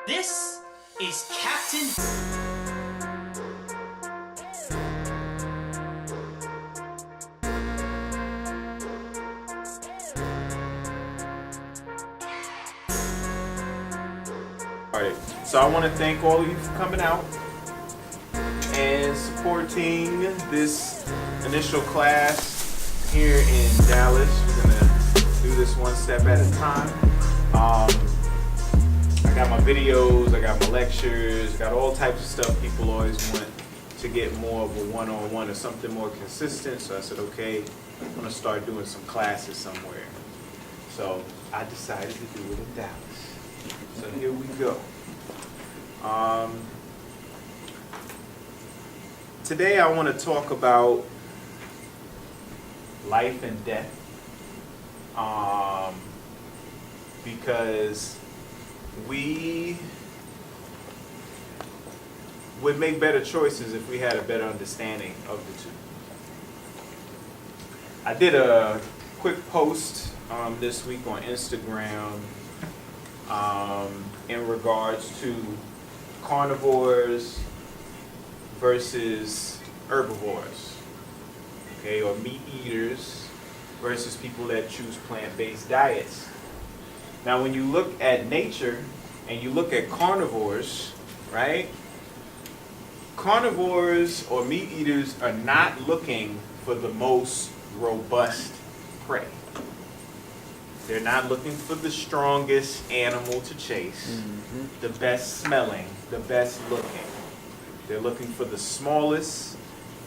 This is Captain. Alright, so I want to thank all of you for coming out and supporting this initial class here in Dallas. We're going to do this one step at a time. I got my videos, I got my lectures, got all types of stuff. People always want to get more of a one-on-one or something more consistent. So I said, okay, I'm going to start doing some classes somewhere. So I decided to do it in Dallas. So here we go. Today I want to talk about life and death, because we would make better choices if we had a better understanding of the two. I did a quick post this week on Instagram in regards to carnivores versus herbivores, okay, or meat eaters versus people that choose plant-based diets. Now, when you look at nature and you look at carnivores, right? Carnivores or meat eaters are not looking for the most robust prey. They're not looking for the strongest animal to chase, the best smelling, the best looking. They're looking for the smallest,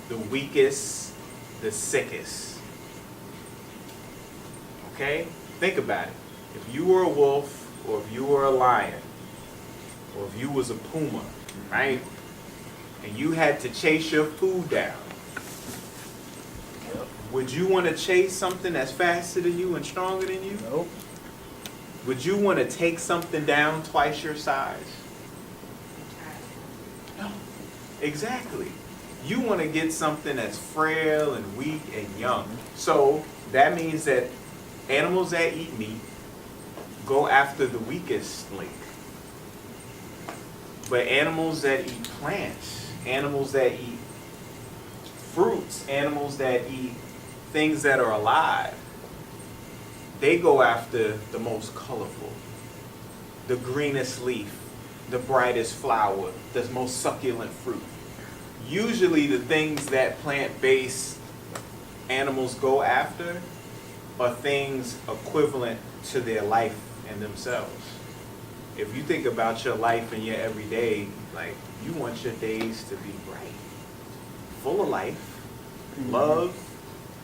the weakest, the sickest. Okay? Think about it. If you were a wolf, or if you were a lion, or if you was a puma, right? And you had to chase your food down, would you want to chase something that's faster than you and stronger than you? Nope. Would you want to take something down twice your size? No. Exactly. You want to get something that's frail and weak and young. So that means that animals that eat meat go after the weakest link. But animals that eat plants, animals that eat fruits, animals that eat things that are alive, they go after the most colorful, the greenest leaf, the brightest flower, the most succulent fruit. Usually the things that plant-based animals go after are things equivalent to their life and themselves. If you think about your life and your everyday, like, you want your days to be bright, full of life, love,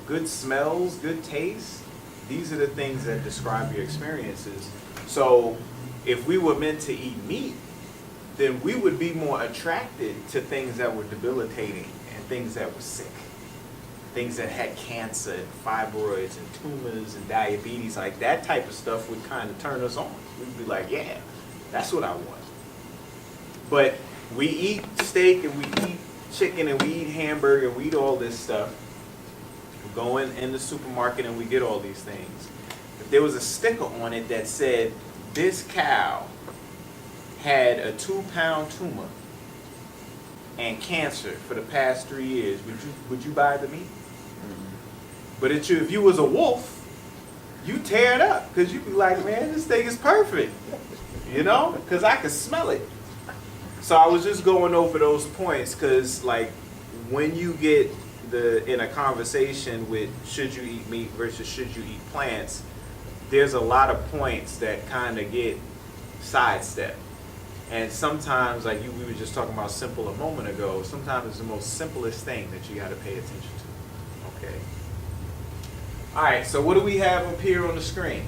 good smells, good taste. These are the things that describe your experiences. So if we were meant to eat meat, then we would be more attracted to things that were debilitating and things that were sick. Things that had cancer and fibroids and tumors and diabetes. Like, that type of stuff would kind of turn us on. We'd be like, yeah, that's what I want. But we eat steak and we eat chicken and we eat hamburger and we eat all this stuff. We go in the supermarket and we get all these things. If there was a sticker on it that said, this cow had a 2-pound tumor and cancer for the past 3 years, would you buy the meat? But if you was a wolf, you tear it up because you'd be like, man, this thing is perfect, you know, because I could smell it. So I was just going over those points because, like, when you get in a conversation with should you eat meat versus should you eat plants, there's a lot of points that kind of get sidestepped. And sometimes, like we were just talking about simple a moment ago, sometimes it's the most simplest thing that you got to pay attention to. Okay. All right, so what do we have up here on the screen?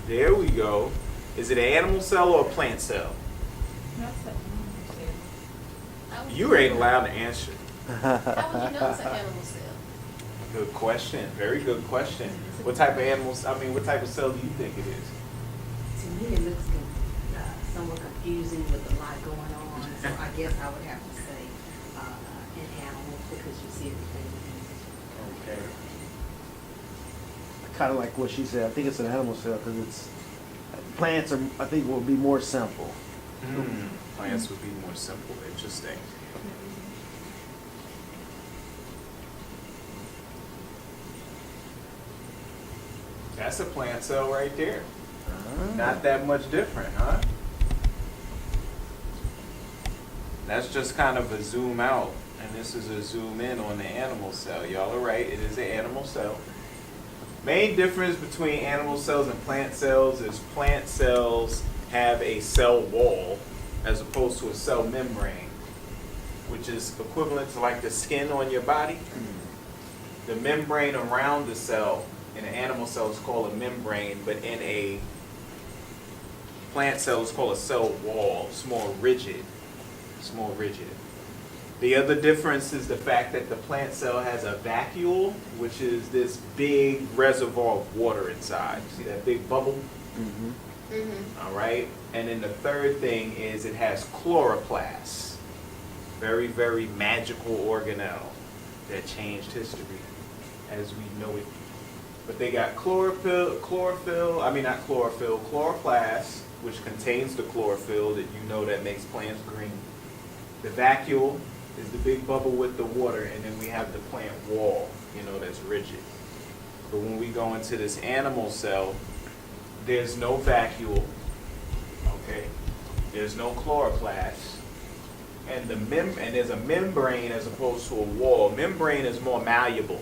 There we go. Is it an animal cell or a plant cell? You ain't allowed to answer. How would you know it's an animal cell? Good question. Very good question. What type of animals, what type of cell do you think it is? To me, it looks somewhat confusing with a lot going on. So I guess I would have to say an animal because you see everything. Okay. kind of like what she said. I think it's an animal cell because it's plants are. I think will be more simple. Plants would be more simple. Interesting. That's a plant cell right there. Not that much different, huh? That's just kind of a zoom out, and this is a zoom in on the animal cell. Y'all are right, it is an animal cell. Main difference between animal cells and plant cells is plant cells have a cell wall as opposed to a cell membrane, which is equivalent to like the skin on your body. The membrane around the cell in an animal cell is called a membrane, but in a plant cell is called a cell wall. It's more rigid. It's more rigid. The other difference is the fact that the plant cell has a vacuole, which is this big reservoir of water inside. See that big bubble? All right. And then the third thing is it has chloroplasts. Very, very magical organelle that changed history as we know it. But they got chloroplast, which contains the chlorophyll that you know that makes plants green. The vacuole is the big bubble with the water, and then we have the plant wall, that's rigid. But when we go into this animal cell, there's no vacuole, okay? There's no chloroplast, and there's a membrane as opposed to a wall. Membrane is more malleable,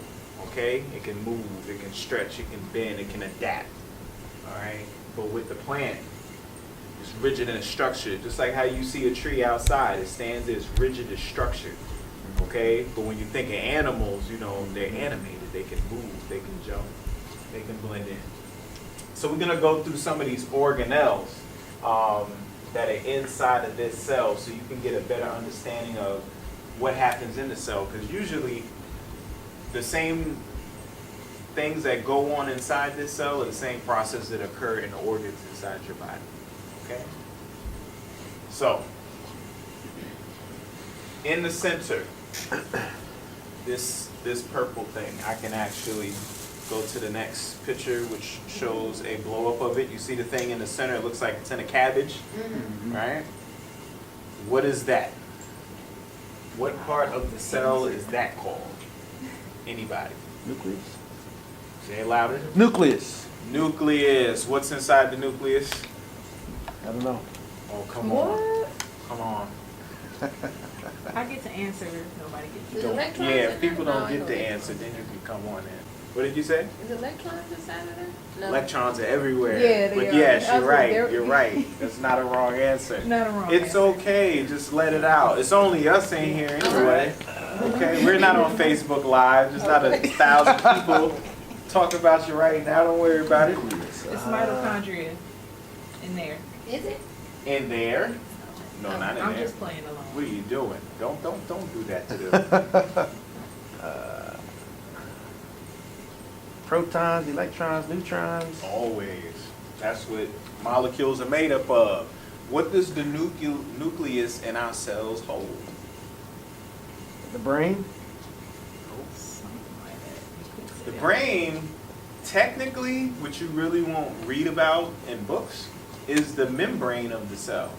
okay? It can move, it can stretch, it can bend, it can adapt, all right? But with the plant, it's rigid and structured, just like how you see a tree outside. It stands as rigid as structured, okay? But when you think of animals, they're animated. They can move, they can jump, they can blend in. So we're gonna go through some of these organelles that are inside of this cell so you can get a better understanding of what happens in the cell, because usually the same things that go on inside this cell are the same process that occur in the organs inside your body. Okay? So, in the center, this purple thing, I can actually go to the next picture, which shows a blow up of it. You see the thing in the center, it looks like it's in a cabbage, right? What is that? What part of the cell is that called? Anybody? Nucleus. Say it louder. Nucleus. Nucleus. What's inside the nucleus? I don't know. Oh, come on. Come on. I get to answer. Nobody gets Is Don't- electrons yeah, in if there? people No, don't I get know the that. answer, then you can come on in. What did you say? Is electrons inside of there? No. Electrons are everywhere. Yeah, they but are. yes, you're right. They're- You're right. That's not a wrong answer. Not a wrong It's answer. okay. Just let it out. It's only us in here anyway. Okay, we're not on Facebook Live. There's not 1,000 people talking about you right now. Don't worry about it. It's mitochondria in there. Is it? In there? No, not in I'm there. just playing along. What are you doing? Don't do that to them. Protons, electrons, neutrons. Always. That's what molecules are made up of. What does the nucleus in our cells hold? The brain. Something like that. The brain, technically, what you really won't read about in books is the membrane of the cell.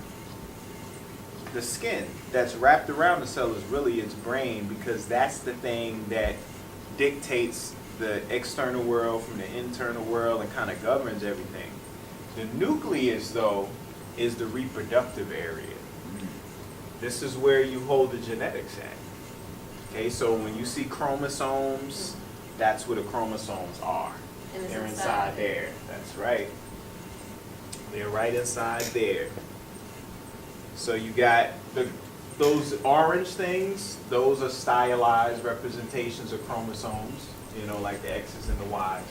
The skin that's wrapped around the cell is really its brain, because that's the thing that dictates the external world from the internal world and kind of governs everything. The nucleus, though, is the reproductive area. This is where you hold the genetics at. Okay, so when you see chromosomes, that's where the chromosomes are. And it's They're inside. inside there. That's right. They're right inside there. So you got those orange things, those are stylized representations of chromosomes, like the X's and the Y's.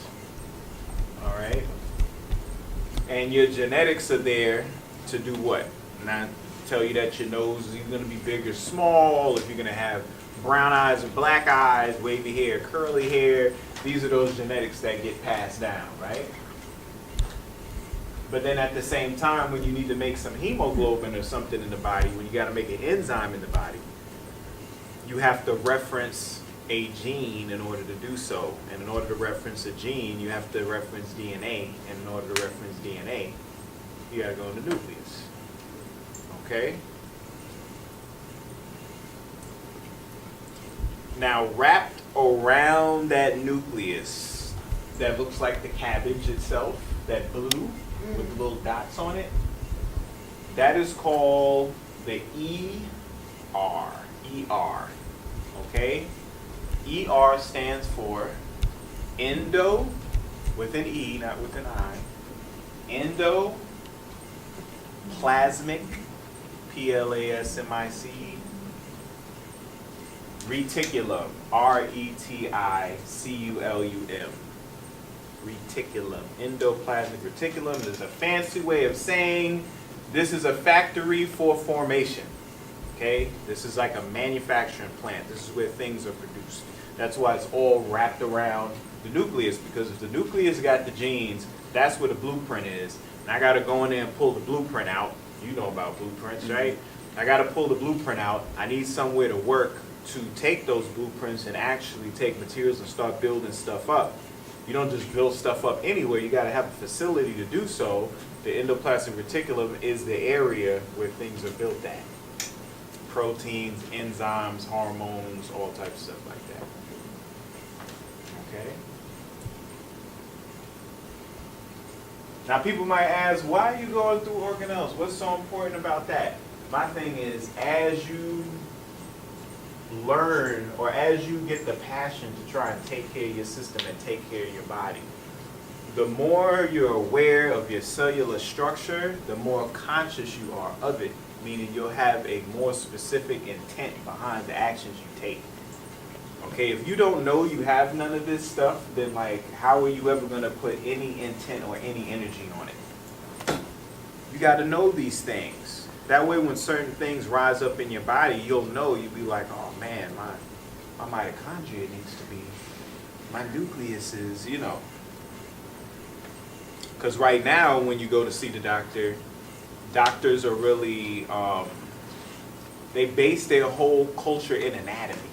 All right? And your genetics are there to do what? Not tell you that your nose is going to be big or small, if you're going to have brown eyes or black eyes, wavy hair, curly hair. These are those genetics that get passed down, right? But then at the same time, when you need to make some hemoglobin or something in the body, when you got to make an enzyme in the body, you have to reference a gene in order to do so. And in order to reference a gene, you have to reference DNA. And in order to reference DNA, you gotta go in the nucleus. Okay? Now, wrapped around that nucleus that looks like the cabbage itself, that blue with the little dots on it, that is called the ER. ER. Okay? ER stands for endo, with an E, not with an I. Endoplasmic, PLASMIC, reticulum, RETICULUM. Reticulum. Endoplasmic reticulum is a fancy way of saying this is a factory for formation. Okay? This is like a manufacturing plant. This is where things are produced. That's why it's all wrapped around the nucleus, because if the nucleus got the genes, that's where the blueprint is. And I got to go in there and pull the blueprint out. You know about blueprints, right? I got to pull the blueprint out. I need somewhere to work to take those blueprints and actually take materials and start building stuff up. You don't just build stuff up anywhere. You got to have a facility to do so. The endoplasmic reticulum is the area where things are built at. Proteins, enzymes, hormones, all types of stuff like that. Okay? Now people might ask, why are you going through organelles? What's so important about that? My thing is, as you learn, or as you get the passion to try and take care of your system and take care of your body, the more you're aware of your cellular structure, the more conscious you are of it, meaning you'll have a more specific intent behind the actions you take. Okay, if you don't know you have none of this stuff, then like, how are you ever going to put any intent or any energy on it? You got to know these things. That way when certain things rise up in your body, you'll know, you'll be like, oh man, my mitochondria needs to be, my nucleus is, you know. Because right now, when you go to see the doctor, doctors are really, they base their whole culture in anatomy.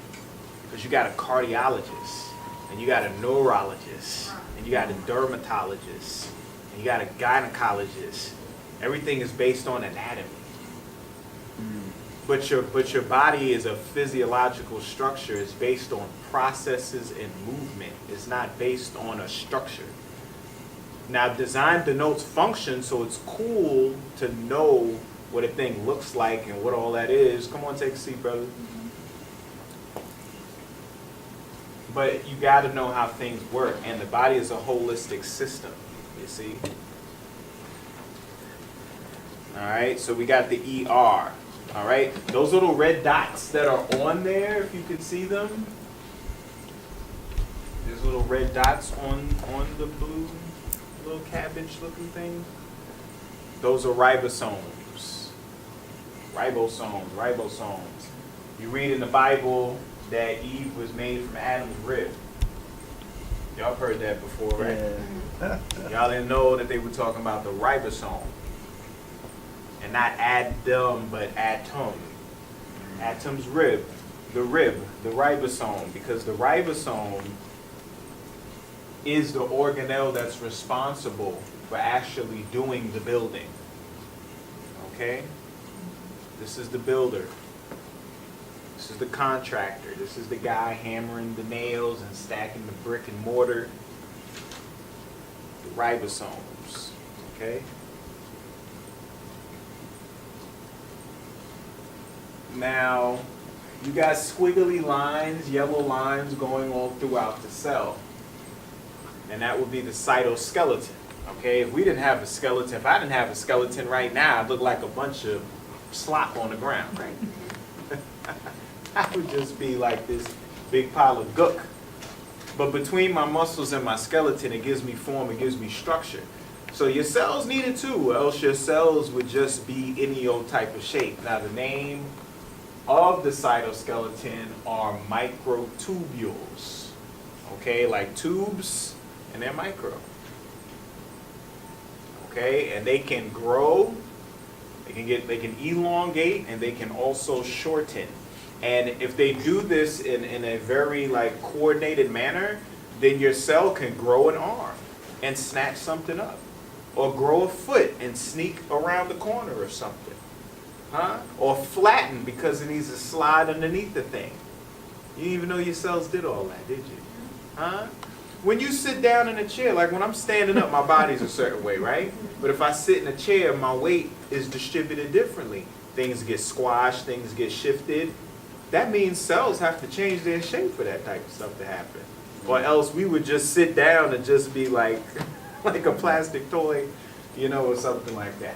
Because you got a cardiologist, and you got a neurologist, and you got a dermatologist, and you got a gynecologist. Everything is based on anatomy. But your body is a physiological structure. It's based on processes and movement. It's not based on a structure. Now, design denotes function, so it's cool to know what a thing looks like and what all that is. Come on, take a seat, brother. But you got to know how things work, and the body is a holistic system, you see? All right, so we got the ER, all right? Those little red dots that are on there, if you can see them, there's little red dots on the blue little cabbage-looking thing. Those are ribosomes. Ribosomes. You read in the Bible that Eve was made from Adam's rib. Y'all heard that before, right? Yeah. Y'all didn't know that they were talking about the ribosome. And not Adam, but atom. Atom's rib. The ribosome. Because the ribosome is the organelle that's responsible for actually doing the building. Okay? This is the builder. This is the contractor. This is the guy hammering the nails and stacking the brick and mortar. The ribosomes. Okay? Now, you got squiggly lines, yellow lines going all throughout the cell. And that would be the cytoskeleton. Okay? If we didn't have a skeleton, if I didn't have a skeleton right now, I'd look like a bunch of slop on the ground. Right? I would just be like this big pile of gook. But between my muscles and my skeleton, it gives me form, it gives me structure. So your cells need it too, or else your cells would just be any old type of shape. Now the name of the cytoskeleton are microtubules. Okay, like tubes, and they're micro. Okay, and they can grow, they can elongate, and they can also shorten. And if they do this in a very like coordinated manner, then your cell can grow an arm and snatch something up. Or grow a foot and sneak around the corner or something. Huh? Or flatten because it needs to slide underneath the thing. You didn't even know your cells did all that, did you? Huh? When you sit down in a chair, like when I'm standing up, my body's a certain way, right? But if I sit in a chair, my weight is distributed differently. Things get squashed, things get shifted. That means cells have to change their shape for that type of stuff to happen. Or else we would just sit down and just be like, like a plastic toy, you know, or something like that.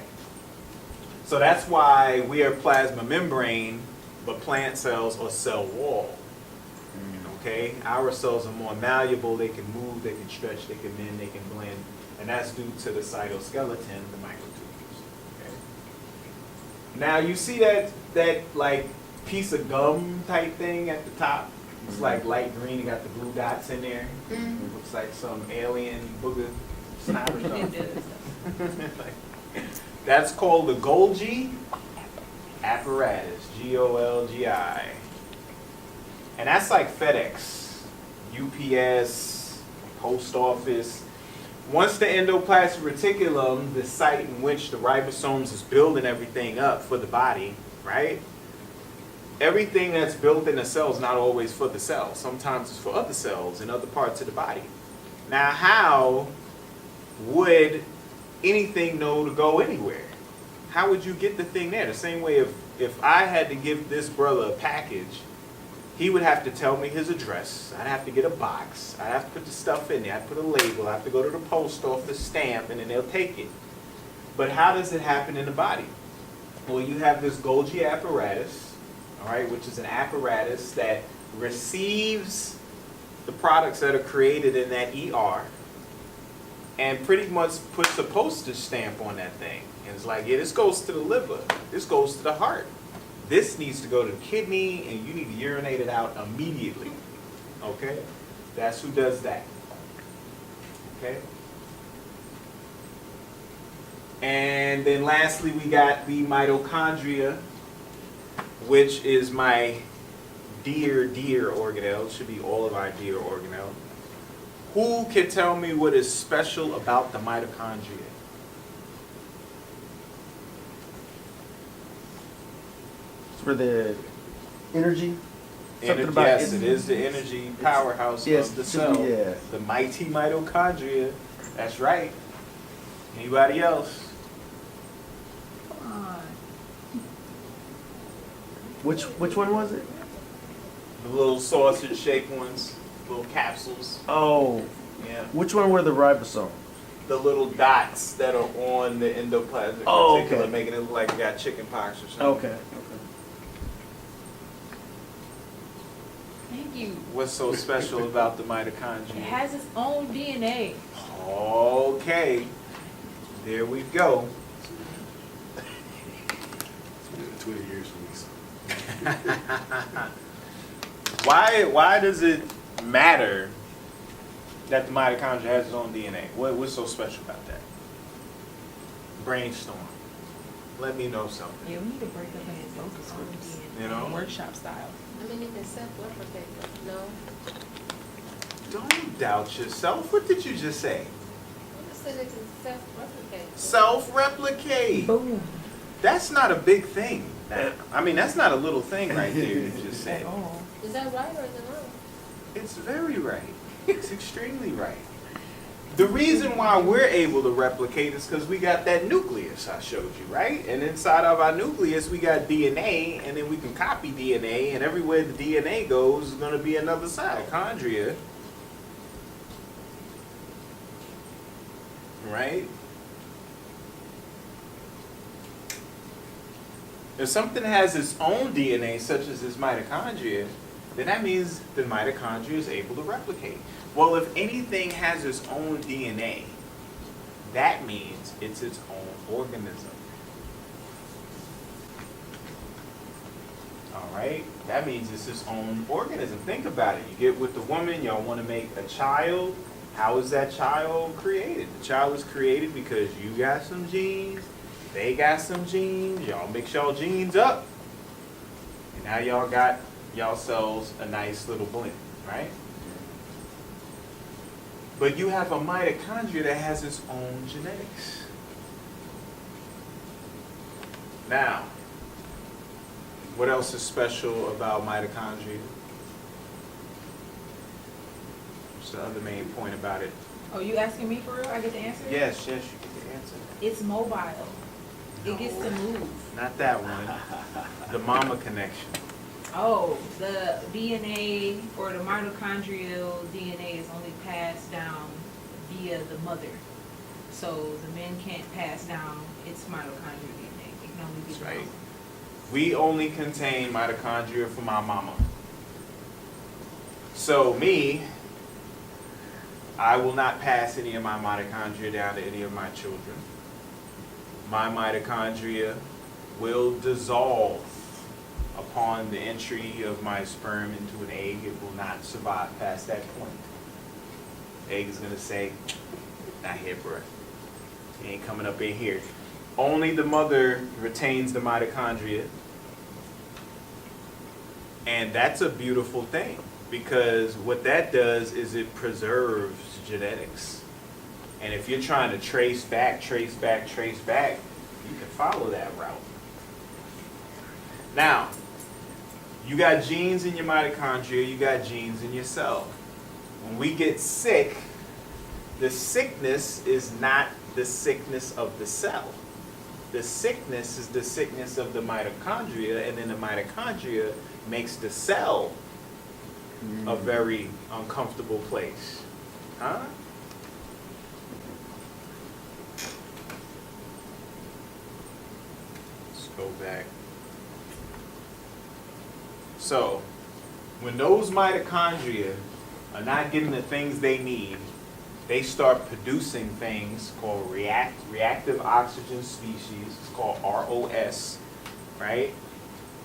So that's why we are plasma membrane, but plant cells are cell wall. Okay, our cells are more malleable, they can move, they can stretch, they can bend, they can blend, and that's due to the cytoskeleton, the microtubules. Okay. Now you see that like piece of gum type thing at the top? It's like light green, you got the blue dots in there. It looks like some alien booger snot or something. That's called the Golgi apparatus, Golgi. And that's like FedEx, UPS, post office. Once the endoplasmic reticulum, the site in which the ribosomes is building everything up for the body, right? Everything that's built in the cell is not always for the cell. Sometimes it's for other cells in other parts of the body. Now, how would anything know to go anywhere? How would you get the thing there? The same way if I had to give this brother a package, he would have to tell me his address. I'd have to get a box. I'd have to put the stuff in there. I'd put a label. I'd have to go to the post office, stamp, and then they'll take it. But how does it happen in the body? Well, you have this Golgi apparatus, all right, which is an apparatus that receives the products that are created in that ER and pretty much puts a postage stamp on that thing. And it's like, yeah, this goes to the liver. This goes to the heart. This needs to go to the kidney, and you need to urinate it out immediately. Okay? That's who does that. Okay? And then lastly, we got the mitochondria, which is my dear organelle. It should be all of our dear organelle. Who can tell me what is special about the mitochondria? For the energy? Yes, it is the energy powerhouse of the cell. Yeah. The mighty mitochondria. That's right. Anybody else? Come on. Which one was it? The little sausage-shaped ones, little capsules. Oh, Yeah. which one were the ribosomes? The little dots that are on the endoplasmic Oh, reticulum, okay. making it look like you got chicken pox or something. Okay. Thank you. What's so special about the It mitochondria? has its own DNA. Okay. There we go. 20 years from me. Why does it matter that the mitochondria has its own DNA? What's so special about that? Brainstorm. Let me know something. Yeah, we need to break up and focus groups. You know? Workshop style. I mean, it can self-replicate, but no. Don't doubt yourself. What did you just say? I just said it can self-replicate. Self-replicate. Boom. That's not a big thing. I mean, that's not a little thing right there you just said. At all. Is that right or is it wrong? It's very right. It's extremely right. The reason why we're able to replicate is because we got that nucleus I showed you, right? And inside of our nucleus, we got DNA, and then we can copy DNA, and everywhere the DNA goes is going to be another mitochondria. Right? If something has its own DNA, such as this mitochondria, then that means the mitochondria is able to replicate. Well, if anything has its own DNA, that means it's its own organism. All right? That means it's its own organism. Think about it. You get with the woman, y'all want to make a child. How is that child created? The child is created because you got some genes, they got some genes, y'all mix y'all genes up, and now y'all got y'all cells a nice little blend, right? But you have a mitochondria that has its own genetics. Now, what else is special about mitochondria? What's the other main point about it? Oh, you asking me for real? I get the answer? Yes, yes, you get the answer. It's mobile. It gets to move. Not that one. The mama connection. Oh, the DNA or the mitochondrial DNA is only passed down via the mother. So the men can't pass down its mitochondrial DNA. It can only be That's the right. mama. We only contain mitochondria from our mama. So me, I will not pass any of my mitochondria down to any of my children. My mitochondria will dissolve upon the entry of my sperm into an egg. It will not survive past that point. Egg is gonna say, not here, bruh. He ain't coming up in here. Only the mother retains the mitochondria. And that's a beautiful thing, because what that does is it preserves genetics. And if you're trying to trace back, you can follow that route. Now, you got genes in your mitochondria, you got genes in your cell. When we get sick, the sickness is not the sickness of the cell. The sickness is the sickness of the mitochondria, and then the mitochondria makes the cell a very uncomfortable place. Huh? Let's go back. So, when those mitochondria are not getting the things they need, they start producing things called reactive oxygen species. It's called ROS, right?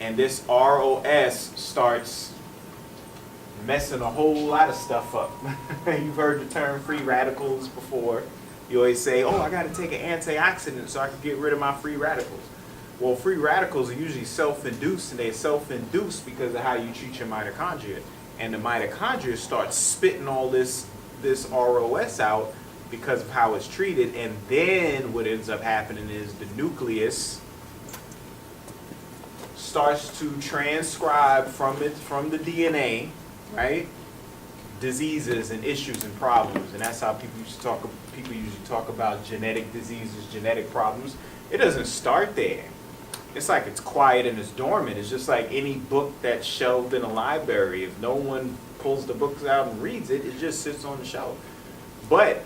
And this ROS starts messing a whole lot of stuff up. You've heard the term free radicals before. You always say, oh, I got to take an antioxidant so I can get rid of my free radicals. Well, free radicals are usually self-induced, and they're self-induced because of how you treat your mitochondria. And the mitochondria starts spitting all this ROS out because of how it's treated, and then what ends up happening is the nucleus starts to transcribe from the DNA, right? Diseases and issues and problems, and that's how people usually talk about genetic diseases, genetic problems. It doesn't start there. It's like it's quiet and it's dormant. It's just like any book that's shelved in a library. If no one pulls the books out and reads it, it just sits on the shelf. But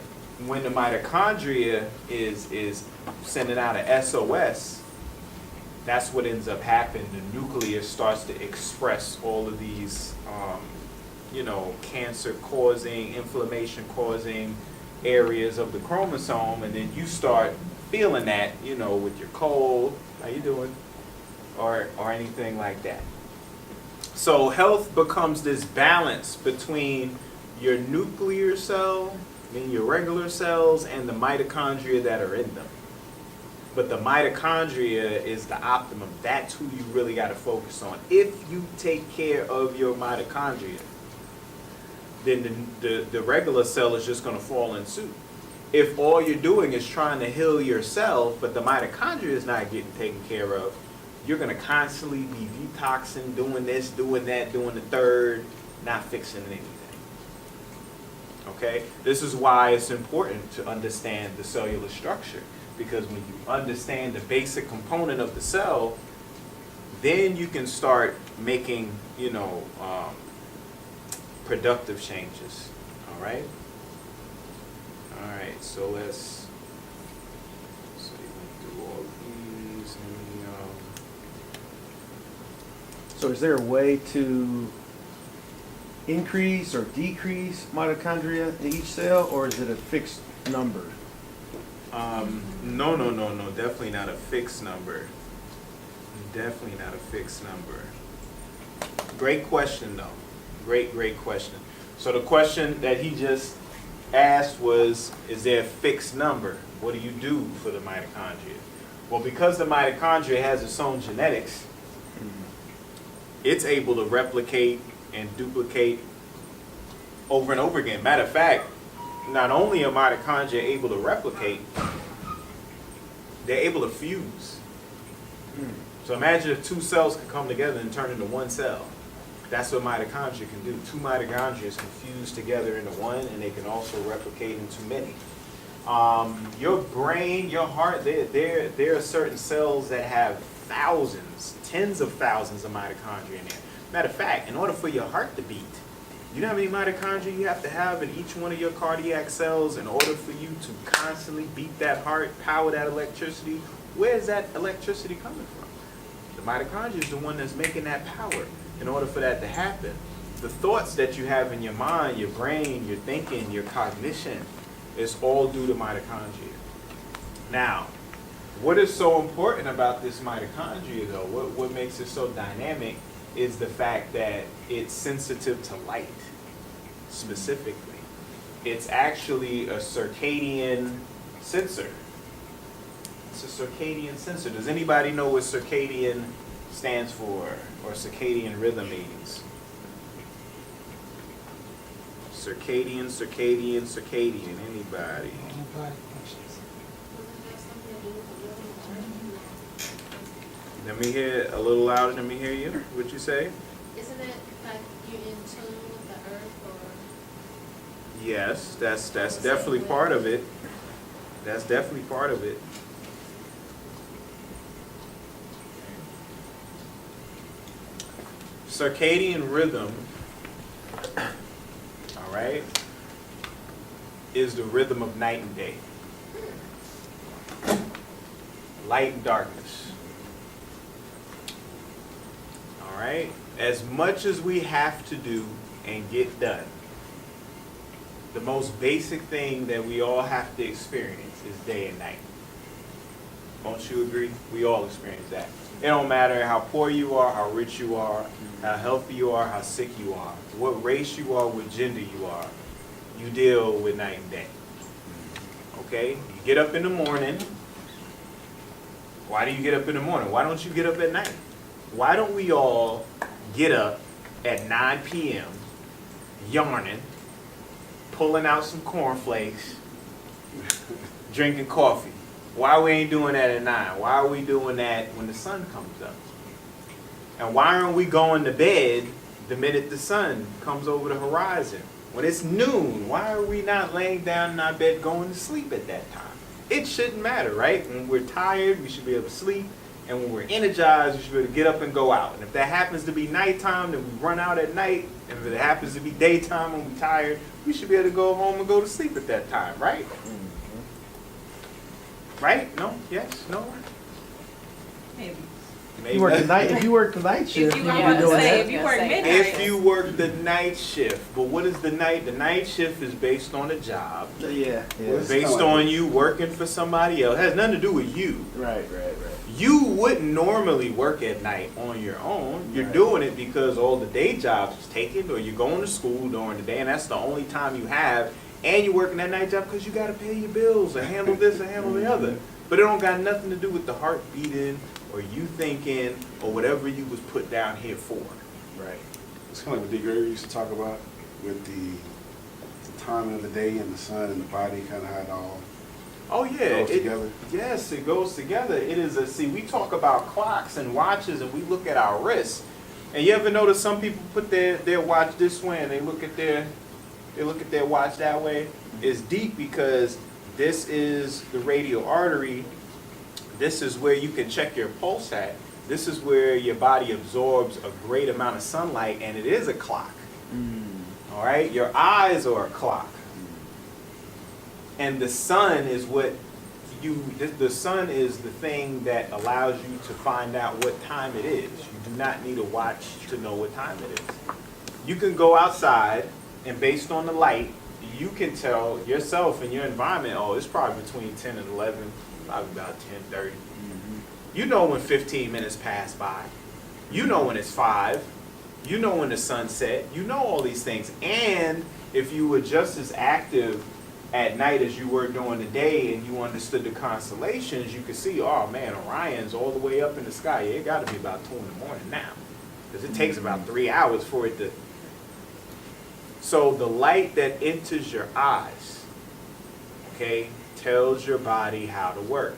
when the mitochondria is sending out an SOS, that's what ends up happening. The nucleus starts to express all of these, cancer-causing, inflammation-causing areas of the chromosome, and then you start feeling that, with your cold, how you doing, or anything like that. So health becomes this balance between your nuclear cell, and your regular cells, and the mitochondria that are in them. But the mitochondria is the optimum. That's who you really got to focus on. If you take care of your mitochondria, then the regular cell is just going to fall in suit. If all you're doing is trying to heal yourself, but the mitochondria is not getting taken care of, you're going to constantly be detoxing, doing this, doing that, doing the third, not fixing anything. Okay? This is why it's important to understand the cellular structure, because when you understand the basic component of the cell, then you can start making, productive changes. All right? All right, so let's see, through all these. So is there a way to increase or decrease mitochondria in each cell, or is it a fixed number? No, definitely not a fixed number. Definitely not a fixed number. Great question, though. Great question. So the question that he just asked was, is there a fixed number? What do you do for the mitochondria? Well, because the mitochondria has its own genetics, it's able to replicate and duplicate over and over again. Matter of fact, not only are mitochondria able to replicate, they're able to fuse. So imagine if two cells could come together and turn into one cell. That's what mitochondria can do. Two mitochondria can fuse together into one, and they can also replicate into many. Your brain, your heart, there are certain cells that have thousands, tens of thousands of mitochondria in there. Matter of fact, in order for your heart to beat, you know how many mitochondria you have to have in each one of your cardiac cells in order for you to constantly beat that heart, power that electricity? Where is that electricity coming from? The mitochondria is the one that's making that power. In order for that to happen, the thoughts that you have in your mind, your brain, your thinking, your cognition, is all due to mitochondria. Now, what is so important about this mitochondria, though, what makes it so dynamic, is the fact that it's sensitive to light, specifically. It's actually a circadian sensor. It's a circadian sensor. Does anybody know what circadian stands for, or circadian rhythm means? Circadian. Anybody? Let me hear a little louder. Let me hear you. What'd you say? Isn't it like you're in tune with the earth, or? Yes, that's definitely part of it. That's definitely part of it. Circadian rhythm, all right, is the rhythm of night and day. Light and darkness. All right? As much as we have to do and get done, the most basic thing that we all have to experience is day and night. Don't you agree? We all experience that. It don't matter how poor you are, how rich you are, how healthy you are, how sick you are, what race you are, what gender you are. You deal with night and day. Okay? You get up in the morning. Why do you get up in the morning? Why don't you get up at night? Why don't we all get up at 9 p.m., yarning, pulling out some cornflakes, drinking coffee? Why we ain't doing that at 9? Why are we doing that when the sun comes up? And why aren't we going to bed the minute the sun comes over the horizon? When it's noon, why are we not laying down in our bed going to sleep at that time? It shouldn't matter, right? When we're tired, we should be able to sleep. And when we're energized, we should be able to get up and go out. And if that happens to be nighttime, then we run out at night. And if it happens to be daytime when we're tired, we should be able to go home and go to sleep at that time, right? Right? No? Yes? No? Maybe. Maybe. If you work the night shift, If you you, would be doing say, that. if you work midnight. If you work the night shift, but what is the night? The night shift is based on a job. Yeah. It's Based kinda on like- you working for somebody else. It has nothing to do with you. Right. You wouldn't normally work at night on your own. You're Right. doing it because all the day jobs is taken, or you're going to school during the day, and that's the only time you have. And you're working that night job because you got to pay your bills or handle this or handle the other. But it don't got nothing to do with the heart beating or you thinking or whatever you was put down here for. Right. It's kind of like what D. Gray used to talk about with the timing of the day and the sun and the body, kind of how it all Oh yeah, goes together. Yes, it goes together. It is we talk about clocks and watches, and we look at our wrists. And you ever notice some people put their watch this way and they look at their watch that way? It's deep because this is the radial artery. This is where you can check your pulse at. This is where your body absorbs a great amount of sunlight, and it is a clock. All right, your eyes are a clock. And the sun is the sun is the thing that allows you to find out what time it is. You do not need a watch to know what time it is. You can go outside, and based on the light, you can tell yourself and your environment, oh, it's probably between 10 and 11, probably about 10:30. You know when 15 minutes pass by. You know when it's 5. You know when the sun set. You know all these things. And if you were just as active at night as you were during the day and you understood the constellations, you could see, oh man, Orion's all the way up in the sky. Yeah, it got to be about 2 in the morning now. because it takes about 3 hours for it to. So the light that enters your eyes, okay, tells your body how to work.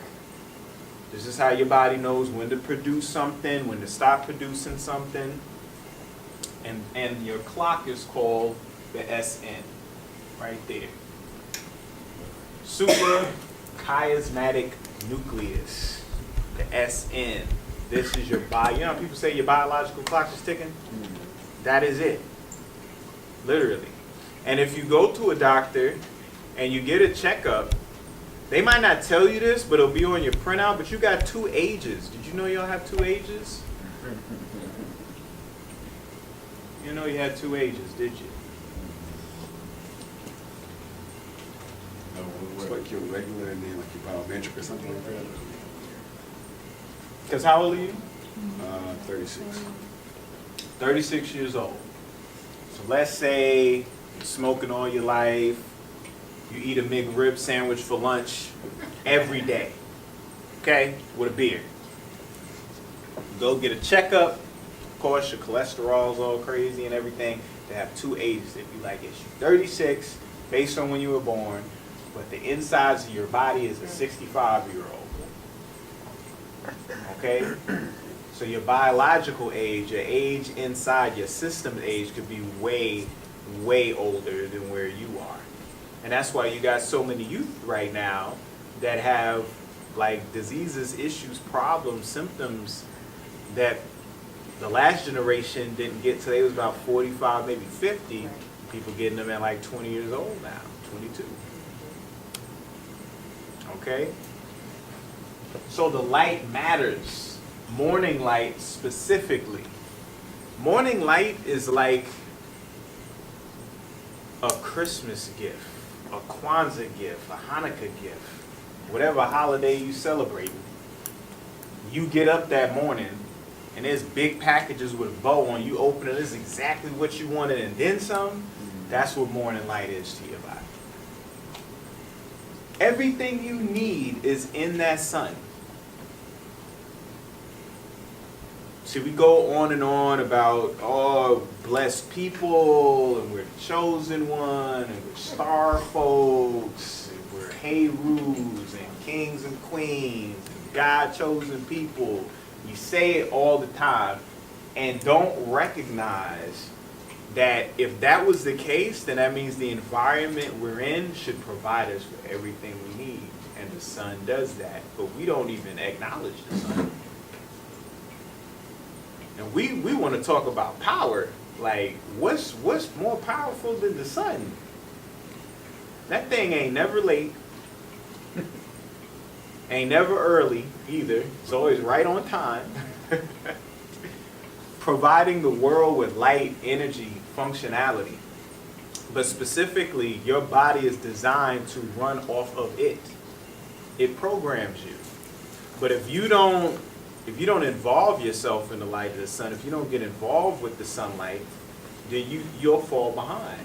This is how your body knows when to produce something, when to stop producing something. And your clock is called the SN, right there. Super chiasmatic nucleus, the SN. This is your body. You know how people say your biological clock is ticking? That is it. Literally. And if you go to a doctor and you get a checkup, they might not tell you this, but it'll be on your printout, but you got 2 ages. Did you know y'all have 2 ages? You know you had 2 ages, did you? It's like your regular and then like your biometric or something like that. Because how old are you? 36. 36 years old. So let's say you're smoking all your life, you eat a McRib sandwich for lunch every day, okay, with a beer. You go get a checkup, of course your cholesterol's all crazy and everything. They have 2 ages. They'd be like, it's 36 based on when you were born, but the insides of your body is a 65-year-old. Okay? So your biological age, your age inside your system age could be way, way older than where you are. And that's why you got so many youth right now that have like diseases, issues, problems, symptoms that the last generation didn't get till they was about 45, maybe 50. People getting them at like 20 years old now, 22. Okay? So the light matters. Morning light specifically. Morning light is like a Christmas gift, a Kwanzaa gift, a Hanukkah gift, whatever holiday you celebrating. You get up that morning and there's big packages with a bow on. You open it, it's exactly what you wanted and then some. That's what morning light is to your body. Everything you need is in that sun. See, we go on and on about, oh, blessed people, and we're the chosen one, and we're star folks, and we're Herus, and kings and queens, and God-chosen people. You say it all the time, and don't recognize that if that was the case, then that means the environment we're in should provide us with everything we need, and the sun does that, but we don't even acknowledge the sun. And we want to talk about power. Like, what's more powerful than the sun? That thing ain't never late. Ain't never early either. It's always right on time. Providing the world with light, energy, functionality. But specifically, your body is designed to run off of it. It programs you. But if you don't involve yourself in the light of the sun, if you don't get involved with the sunlight, then you'll fall behind.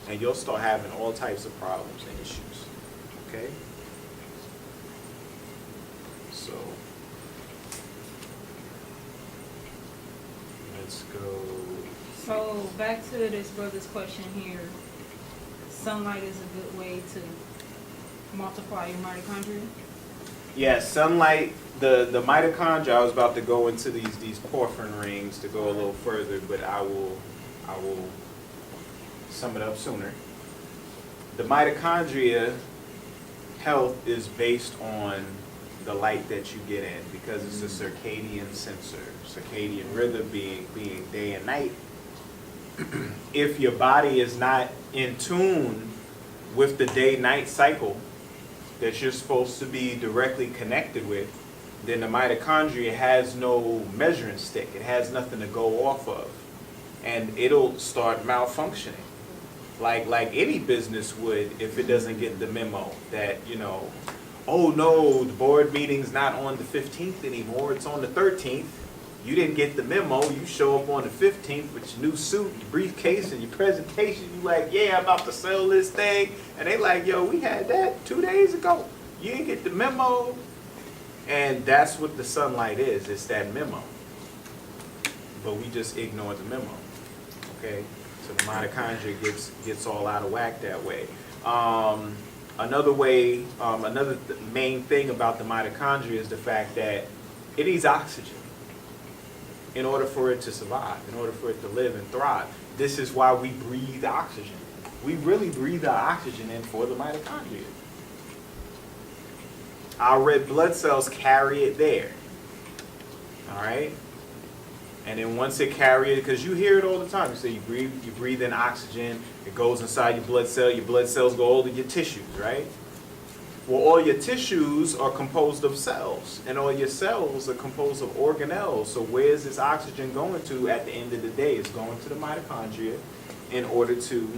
And you'll start having all types of problems and issues. Okay? So, let's go. So back to this brother's question here. Sunlight is a good way to multiply your mitochondria? Yes, sunlight, the mitochondria, I was about to go into these porphyrin rings to go a little further, but I will sum it up sooner. The mitochondria health is based on the light that you get in because it's a circadian sensor, circadian rhythm being day and night. If your body is not in tune with the day-night cycle that you're supposed to be directly connected with, then the mitochondria has no measuring stick. It has nothing to go off of. And it'll start malfunctioning. Like any business would if it doesn't get the memo that, oh no, the board meeting's not on the 15th anymore, it's on the 13th. You didn't get the memo, you show up on the 15th with your new suit, your briefcase, and your presentation. You like, yeah, I'm about to sell this thing. And they like, yo, we had that 2 days ago. You didn't get the memo. And that's what the sunlight is. It's that memo. but we just ignore the memo. Okay, so the mitochondria gets all out of whack that way. Another main thing about the mitochondria is the fact that it needs oxygen in order for it to survive, in order for it to live and thrive. This is why we breathe oxygen. We really breathe our oxygen in for the mitochondria. Our red blood cells carry it there. All right? And then once it carries it, because you hear it all the time, you say you breathe in oxygen, it goes inside your blood cells go over your tissues, right? Well, all your tissues are composed of cells, and all your cells are composed of organelles. So where's this oxygen going to at the end of the day? It's going to the mitochondria in order to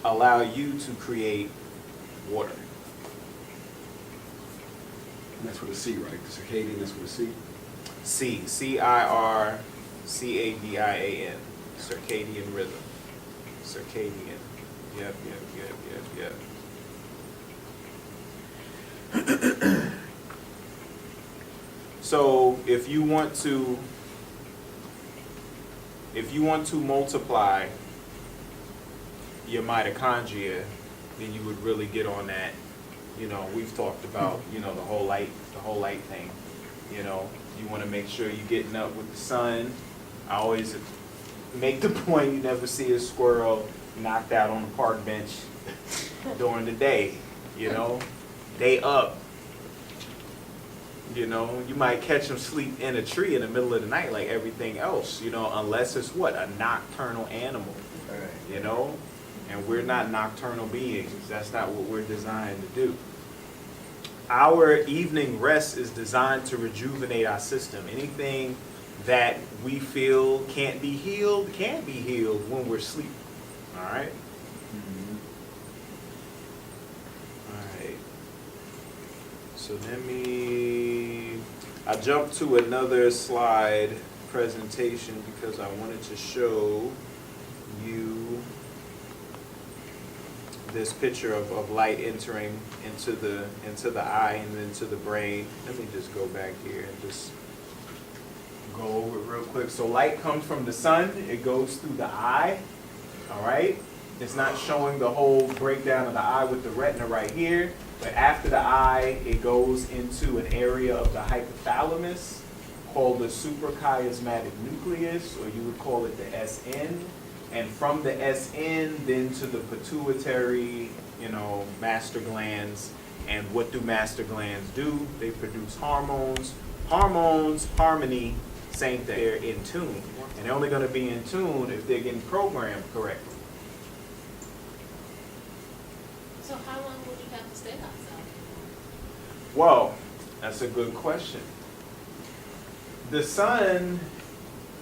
allow you to create water. And that's with a C, right? The circadian, that's with a C? C-I-R-C-A-D-I-A-N. Circadian rhythm. Circadian. Yep. So if you want to multiply your mitochondria, then you would really get on that. You know, we've talked about, the whole light thing. You know, you want to make sure you're getting up with the sun. I always make the point you never see a squirrel knocked out on the park bench during the day. You know, they up. You know, you might catch them sleep in a tree in the middle of the night like everything else, unless it's a nocturnal animal, you know? And we're not nocturnal beings. That's not what we're designed to do. Our evening rest is designed to rejuvenate our system. Anything that we feel can't be healed can be healed when we're sleeping. All right? All right. So I jumped to another slide presentation because I wanted to show you this picture of light entering into the eye and then to the brain. Let me just go back here and just go over it real quick. So light comes from the sun, it goes through the eye, all right? It's not showing the whole breakdown of the eye with the retina right here, but after the eye, it goes into an area of the hypothalamus called the suprachiasmatic nucleus, or you would call it the SN. And from the SN, then to the pituitary, master glands. And what do master glands do? They produce hormones. Hormones, harmony, same thing. They're in tune. And they're only going to be in tune if they're getting programmed correctly. So how long would you have to stay outside? Well, that's a good question. The sun,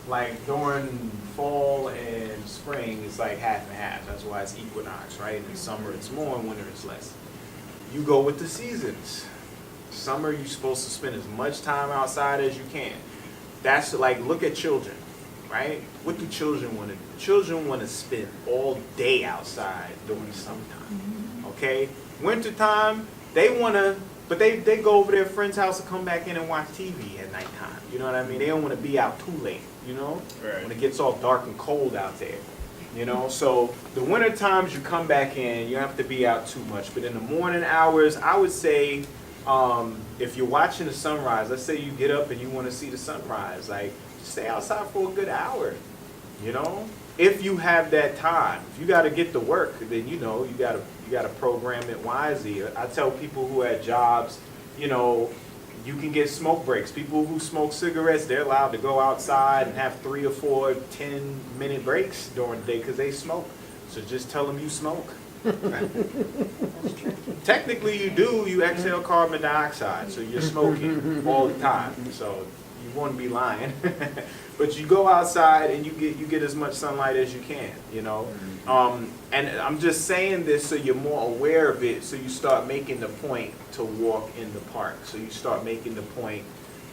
like during fall and spring, it's like half and half. That's why it's equinox, right? In the summer it's more, in winter it's less. You go with the seasons. Summer, you're supposed to spend as much time outside as you can. That's like, look at children, right? What do children want to do? Children want to spend all day outside during summertime, okay? Wintertime, they want to, but they go over to their friend's house and come back in and watch TV at nighttime. You know what I mean? They don't want to be out too late, Right. When it gets all dark and cold out there, So the winter times you come back in, you don't have to be out too much. But in the morning hours, I would say, if you're watching the sunrise, let's say you get up and you want to see the sunrise, like just stay outside for a good hour, If you have that time. If you got to get to work, then you got to program it wisely. I tell people who have jobs, you can get smoke breaks. People who smoke cigarettes, they're allowed to go outside and have 3 or 4 10-minute breaks during the day because they smoke. So just tell them you smoke. Technically you do. You exhale carbon dioxide, so you're smoking all the time. So you wouldn't be lying. But you go outside and you get as much sunlight as you can, And I'm just saying this so you're more aware of it, so you start making the point to walk in the park. So you start making the point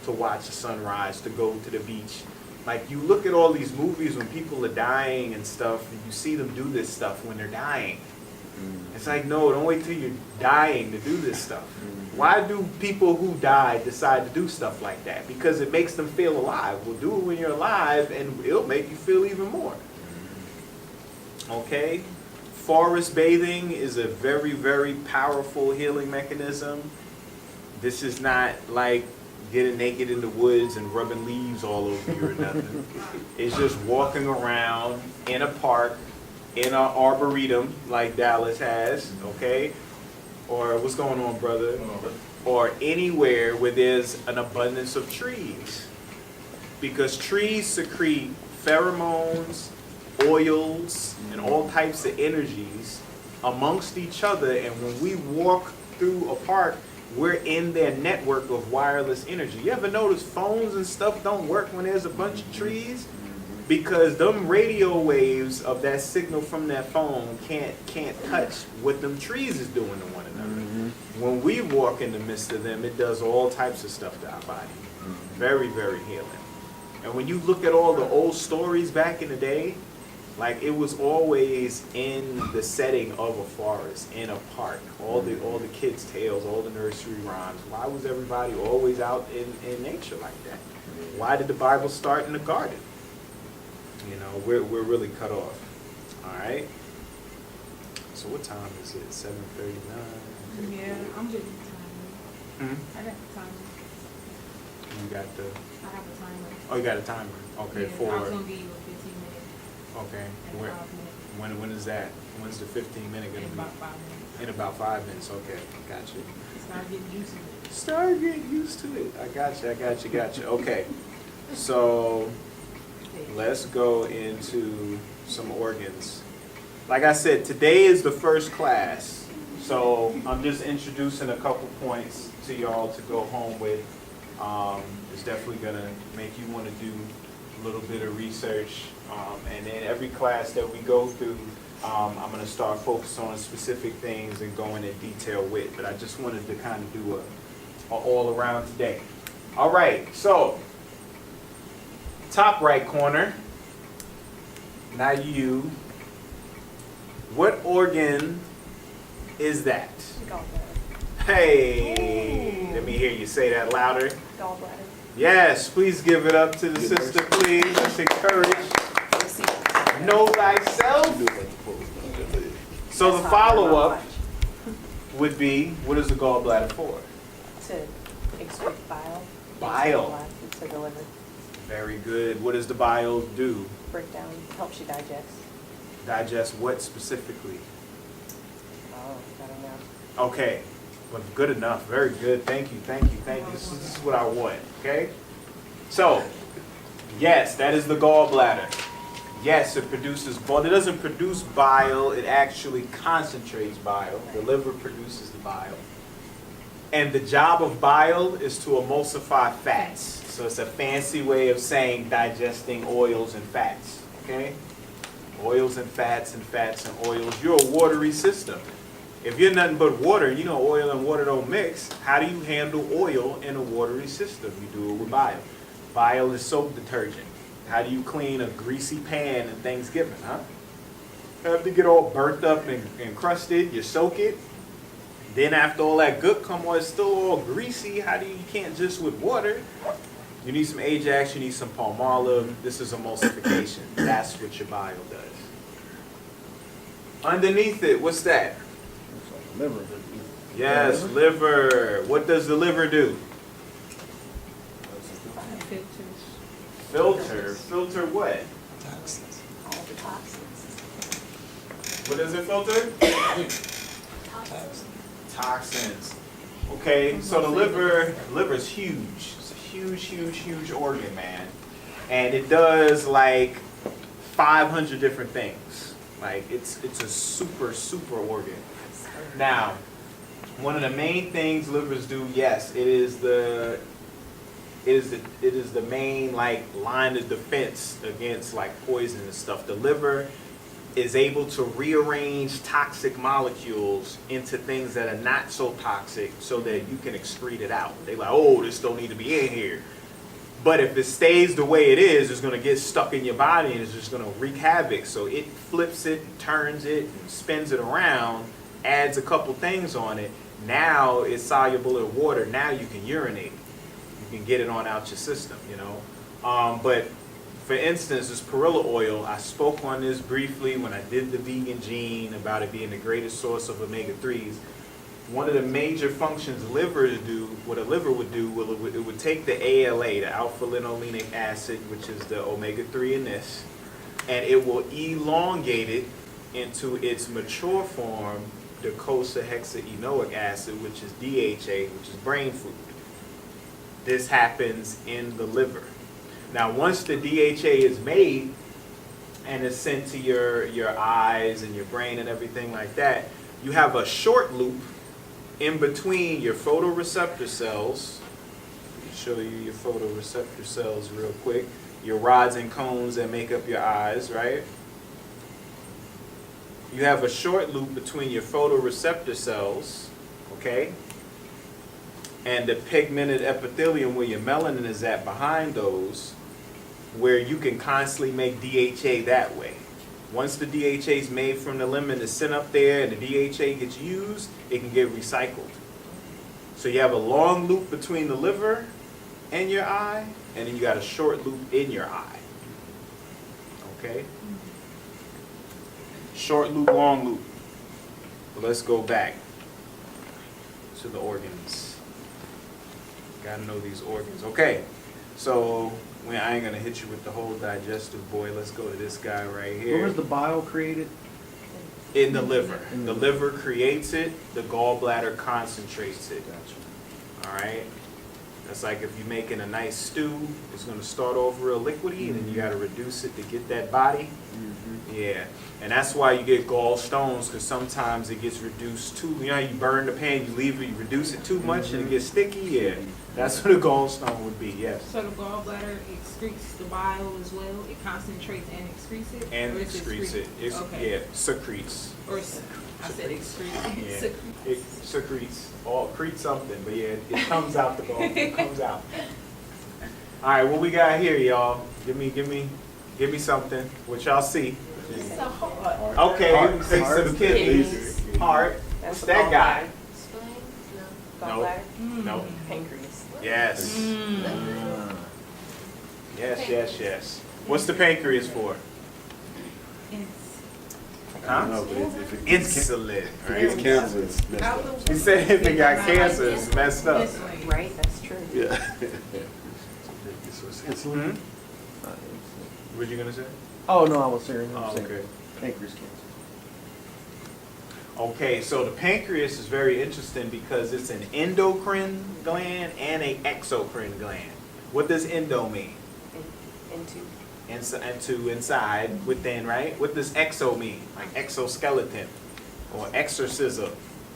to watch the sunrise, to go to the beach. Like, you look at all these movies when people are dying and stuff, and you see them do this stuff when they're dying. It's like, no, don't wait till you're dying to do this stuff. Why do people who die decide to do stuff like that? Because it makes them feel alive. Well, do it when you're alive and it'll make you feel even more. Okay? Forest bathing is a very, very powerful healing mechanism. This is not like getting naked in the woods and rubbing leaves all over you or nothing. It's just walking around in a park, in an arboretum like Dallas has, okay? Or what's going on, brother? Or anywhere where there's an abundance of trees. Because trees secrete pheromones, oils, and all types of energies amongst each other. And when we walk through a park, we're in their network of wireless energy. You ever notice phones and stuff don't work when there's a bunch of trees? Because them radio waves of that signal from that phone can't touch what them trees is doing to one another. When we walk in the midst of them, it does all types of stuff to our body. Very, very healing. And when you look at all the old stories back in the day, like it was always in the setting of a forest, in a park. All the kids' tales, all the nursery rhymes. Why was everybody always out in nature like that? Why did the Bible start in the garden? You know, we're really cut off. All right. So what time is it? 7:39. Yeah, I'm good with the timer. I got the timer. You got the. I have a timer. Oh, you got a timer. Okay, Yeah, for. I was gonna give you a 15 minute Okay. and Where, 5 minute. when is that? When's the 15-minute gonna In be? about 5 minutes. In about 5 minutes. Okay, got you. Start getting used to it. Start getting used to it. I got you. Okay. So let's go into some organs. Like I said, today is the first class. So I'm just introducing a couple points to y'all to go home with. It's definitely gonna make you want to do a little bit of research. And then every class that we go through, I'm gonna start focusing on specific things and go into detail with. But I just wanted to kind of do a all around today. All right, so top right corner. Now you. What organ is that? Gallbladder. Hey, let me hear you say that louder. Gallbladder. Yes, please give it up to the sister, please. Let's encourage. Know thyself. So the follow-up would be, what is the gallbladder for? To excrete bile. Bile. To deliver, Very good. What does the bile do? break down, helps you digest. Digest what specifically? Oh, I don't know. Okay, well, good enough. Very good. Thank you. This is what I want, okay? So, yes, that is the gallbladder. Yes, it produces bile. It doesn't produce bile. It actually concentrates bile. The liver produces the bile. And the job of bile is to emulsify fats. So it's a fancy way of saying digesting oils and fats, okay? Oils and fats and fats and oils. You're a watery system. If you're nothing but water, you know oil and water don't mix. How do you handle oil in a watery system? You do it with bile. Bile is soap detergent. How do you clean a greasy pan in Thanksgiving, huh? Have to get all burnt up and encrusted. You soak it. Then after all that good come on, it's still all greasy. How do you can't just with water? You need some Ajax, you need some Palmolive. This is emulsification. That's what your bile does. Underneath it, what's that? Liver. Yes, liver. What does the liver do? Filters. Filter what? All the toxins. What does it filter? Toxins. Okay, so the liver is huge. It's a huge organ, man. And it does like 500 different things. Like it's a super organ. Now, one of the main things livers do, yes, it is the main like line of defense against like poison and stuff. The liver is able to rearrange toxic molecules into things that are not so toxic so that you can excrete it out. They're like, oh, this don't need to be in here. But if it stays the way it is, it's going to get stuck in your body and it's just going to wreak havoc. So it flips it, turns it, and spins it around, adds a couple things on it, Now it's soluble in water. Now you can urinate. You can get it on out your system, you know. But for instance, this perilla oil, I spoke on this briefly when I did the vegan gene about it being the greatest source of omega-3s. One of the major functions liver to do, what a liver would do, it would take the ALA, the alpha-linolenic acid, which is the omega-3 in this, and it will elongate it into its mature form, docosahexaenoic acid, which is DHA, which is brain food. This happens in the liver. Now, once the DHA is made and is sent to your eyes and your brain and everything like that, you have a short loop in between your photoreceptor cells. Let me show you your photoreceptor cells real quick. Your rods and cones that make up your eyes, right? You have a short loop between your photoreceptor cells, okay? And the pigmented epithelium where your melanin is at behind those, where you can constantly make DHA that way. Once the DHA is made from the lemon, it's sent up there and the DHA gets used, it can get recycled. So you have a long loop between the liver and your eye, and then you got a short loop in your eye. Okay? Short loop, long loop. But let's go back to the organs. Gotta know these organs. Okay, so I ain't gonna hit you with the whole digestive boy. Let's go to this guy right here. Where was the bile created? In the liver. The liver creates it, the gallbladder concentrates it. All right? That's like if you're making a nice stew, it's going to start off real liquidy, and then you got to reduce it to get that body. Yeah. And that's why you get gallstones, because sometimes it gets reduced too. You know how you burn the pan, you leave it, you reduce it too much, and it gets sticky? Yeah. That's what a gallstone would be, yes. So the gallbladder excretes the bile as well? It concentrates and excretes it? And Or is excretes it. It's, okay. Yeah, secretes. Or I said excrete. Yeah. Secrete. It secretes. Or create something, but yeah, it comes out the gall. It comes out. All right, what we got here, y'all? Give me something. What y'all see? It's so hard. Okay, Heart. six to the kidneys. Heart. That's What's the that guy? Spleen? No. Gallbladder, No. pancreas. Yes. Ah. Yes. What's the pancreas for? I don't know, Huh? but if it gets Insulin, it's right? cancer, it's messed up. He said if it got cancer, it's messed up. Right, that's true. Yeah. So it's insulin. Hmm? What you gonna say? Oh, no, I was serious. Oh, okay. Pancreas cancer. Okay, so the pancreas is very interesting because it's an endocrine gland and a exocrine gland. What does endo mean? Into. Inside, within, right? What does exo mean? Like exoskeleton or exorcism?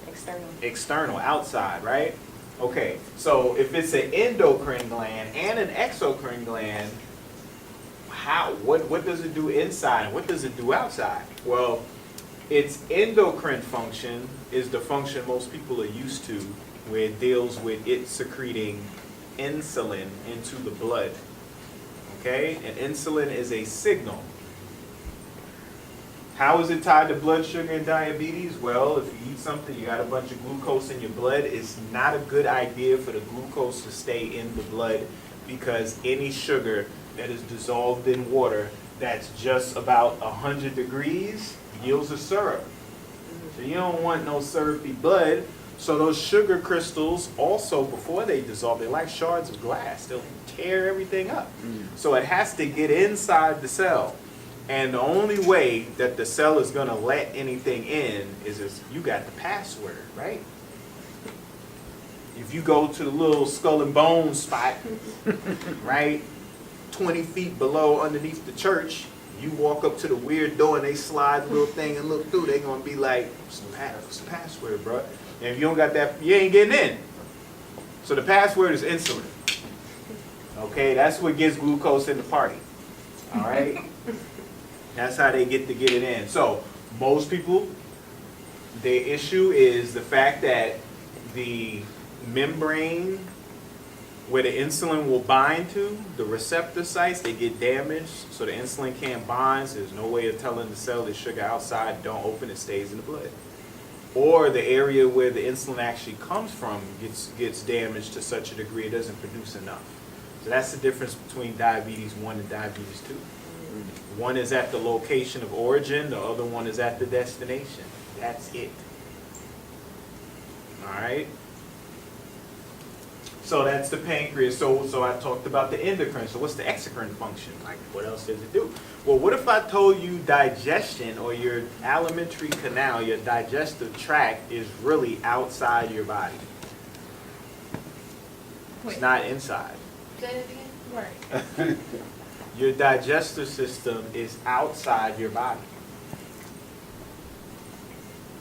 External. External, outside, right? Okay, so if it's an endocrine gland and an exocrine gland, what does it do inside and what does it do outside? Well, its endocrine function is the function most people are used to, where it deals with it secreting insulin into the blood. Okay, and insulin is a signal. How is it tied to blood sugar and diabetes? Well, if you eat something, you got a bunch of glucose in your blood, it's not a good idea for the glucose to stay in the blood, because any sugar that is dissolved in water that's just about 100 degrees yields a syrup. So you don't want no syrupy blood. So those sugar crystals also, before they dissolve, they're like shards of glass. They'll tear everything up. So it has to get inside the cell. And the only way that the cell is going to let anything in is if you got the password, right? If you go to the little skull and bone spot, right, 20 feet below underneath the church, you walk up to the weird door and they slide the little thing and look through, they're going to be like, what's the password, bro? And if you don't got that, you ain't getting in. So the password is insulin. Okay, that's what gets glucose in the party. All right? That's how they get it in. So most people, their issue is the fact that the membrane where the insulin will bind to, the receptor sites, they get damaged, so the insulin can't bind, so there's no way of telling the cell there's sugar outside, don't open, it stays in the blood. or the area where the insulin actually comes from gets damaged to such a degree it doesn't produce enough. So that's the difference between diabetes 1 and diabetes 2. One is at the location of origin, the other one is at the destination. That's it. All right? So that's the pancreas. So I talked about the endocrine. So what's the exocrine function? Like, what else does it do? Well, what if I told you digestion, or your alimentary canal, your digestive tract, is really outside your body? It's not inside. Say it again? Right. Your digestive system is outside your body.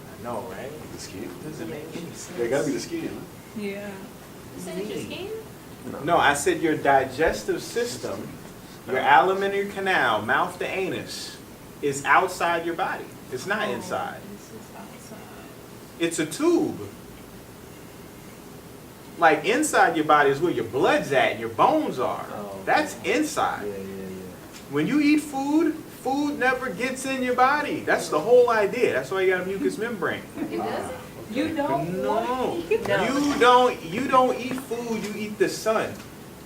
I know, right? The skin. Doesn't make any sense. They gotta be the skin, huh? Yeah. You said it's your skin? No, I said your digestive system, your alimentary canal, mouth to anus, is outside your body. It's not inside. This is outside. It's a tube. Like inside your body is where your blood's at and your bones are. Oh. That's inside. Yeah. When you eat food, food never gets in your body. That's the whole idea. That's why you got a mucous membrane. It doesn't? You don't No, No. you don't eat food. You eat the sun.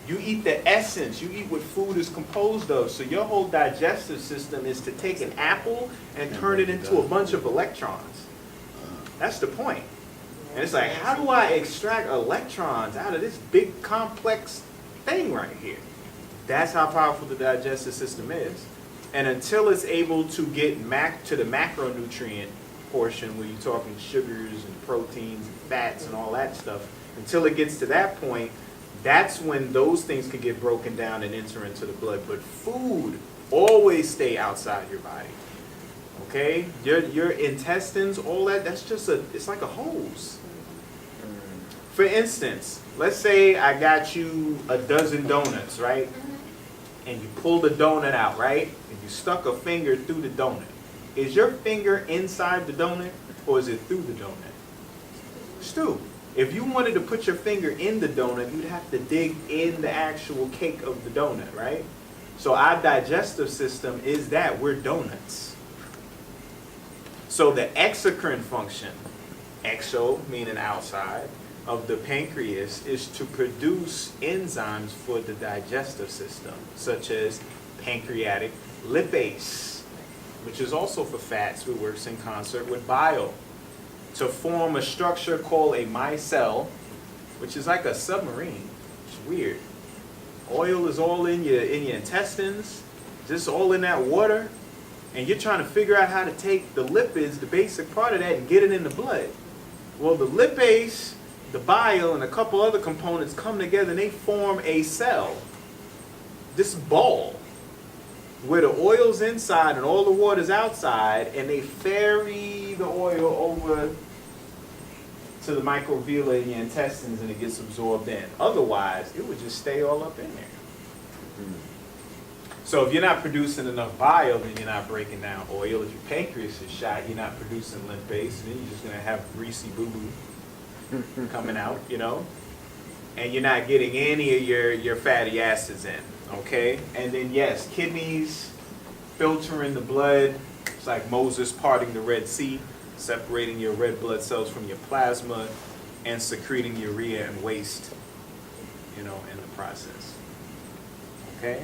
You eat the essence. You eat what food is composed of. So your whole digestive system is to take an apple and turn it into a bunch of electrons. That's the point. And it's like, how do I extract electrons out of this big complex thing right here? That's how powerful the digestive system is. And until it's able to get to the macronutrient portion, where you're talking sugars and proteins and fats and all that stuff, until it gets to that point, that's when those things can get broken down and enter into the blood. But food always stay outside your body. Okay? Your intestines, all that, that's just it's like a hose. For instance, let's say I got you a dozen donuts, right? And you pulled the donut out, right? And you stuck a finger through the donut. Is your finger inside the donut, or is it through the donut? Stu, if you wanted to put your finger in the donut, you'd have to dig in the actual cake of the donut, right? So our digestive system is that. We're donuts. So the exocrine function, exo meaning outside, of the pancreas is to produce enzymes for the digestive system, such as pancreatic lipase, which is also for fats, which works in concert with bile, to form a structure called a micelle, which is like a submarine. It's weird. Oil is all in your intestines, just all in that water, and you're trying to figure out how to take the lipids, the basic part of that, and get it in the blood. Well, the lipase, the bile, and a couple other components come together and they form a cell, this ball, where the oil's inside and all the water's outside, and they ferry the oil over to the microvilli in your intestines and it gets absorbed in. Otherwise, it would just stay all up in there. So if you're not producing enough bile, then you're not breaking down oil. If your pancreas is shot, you're not producing lipase, then you're just going to have greasy boo-boo coming out, you know, and you're not getting any of your fatty acids in, okay? And then yes, kidneys filtering the blood. It's like Moses parting the Red Sea, separating your red blood cells from your plasma and secreting urea and waste, you know, in the process. Okay?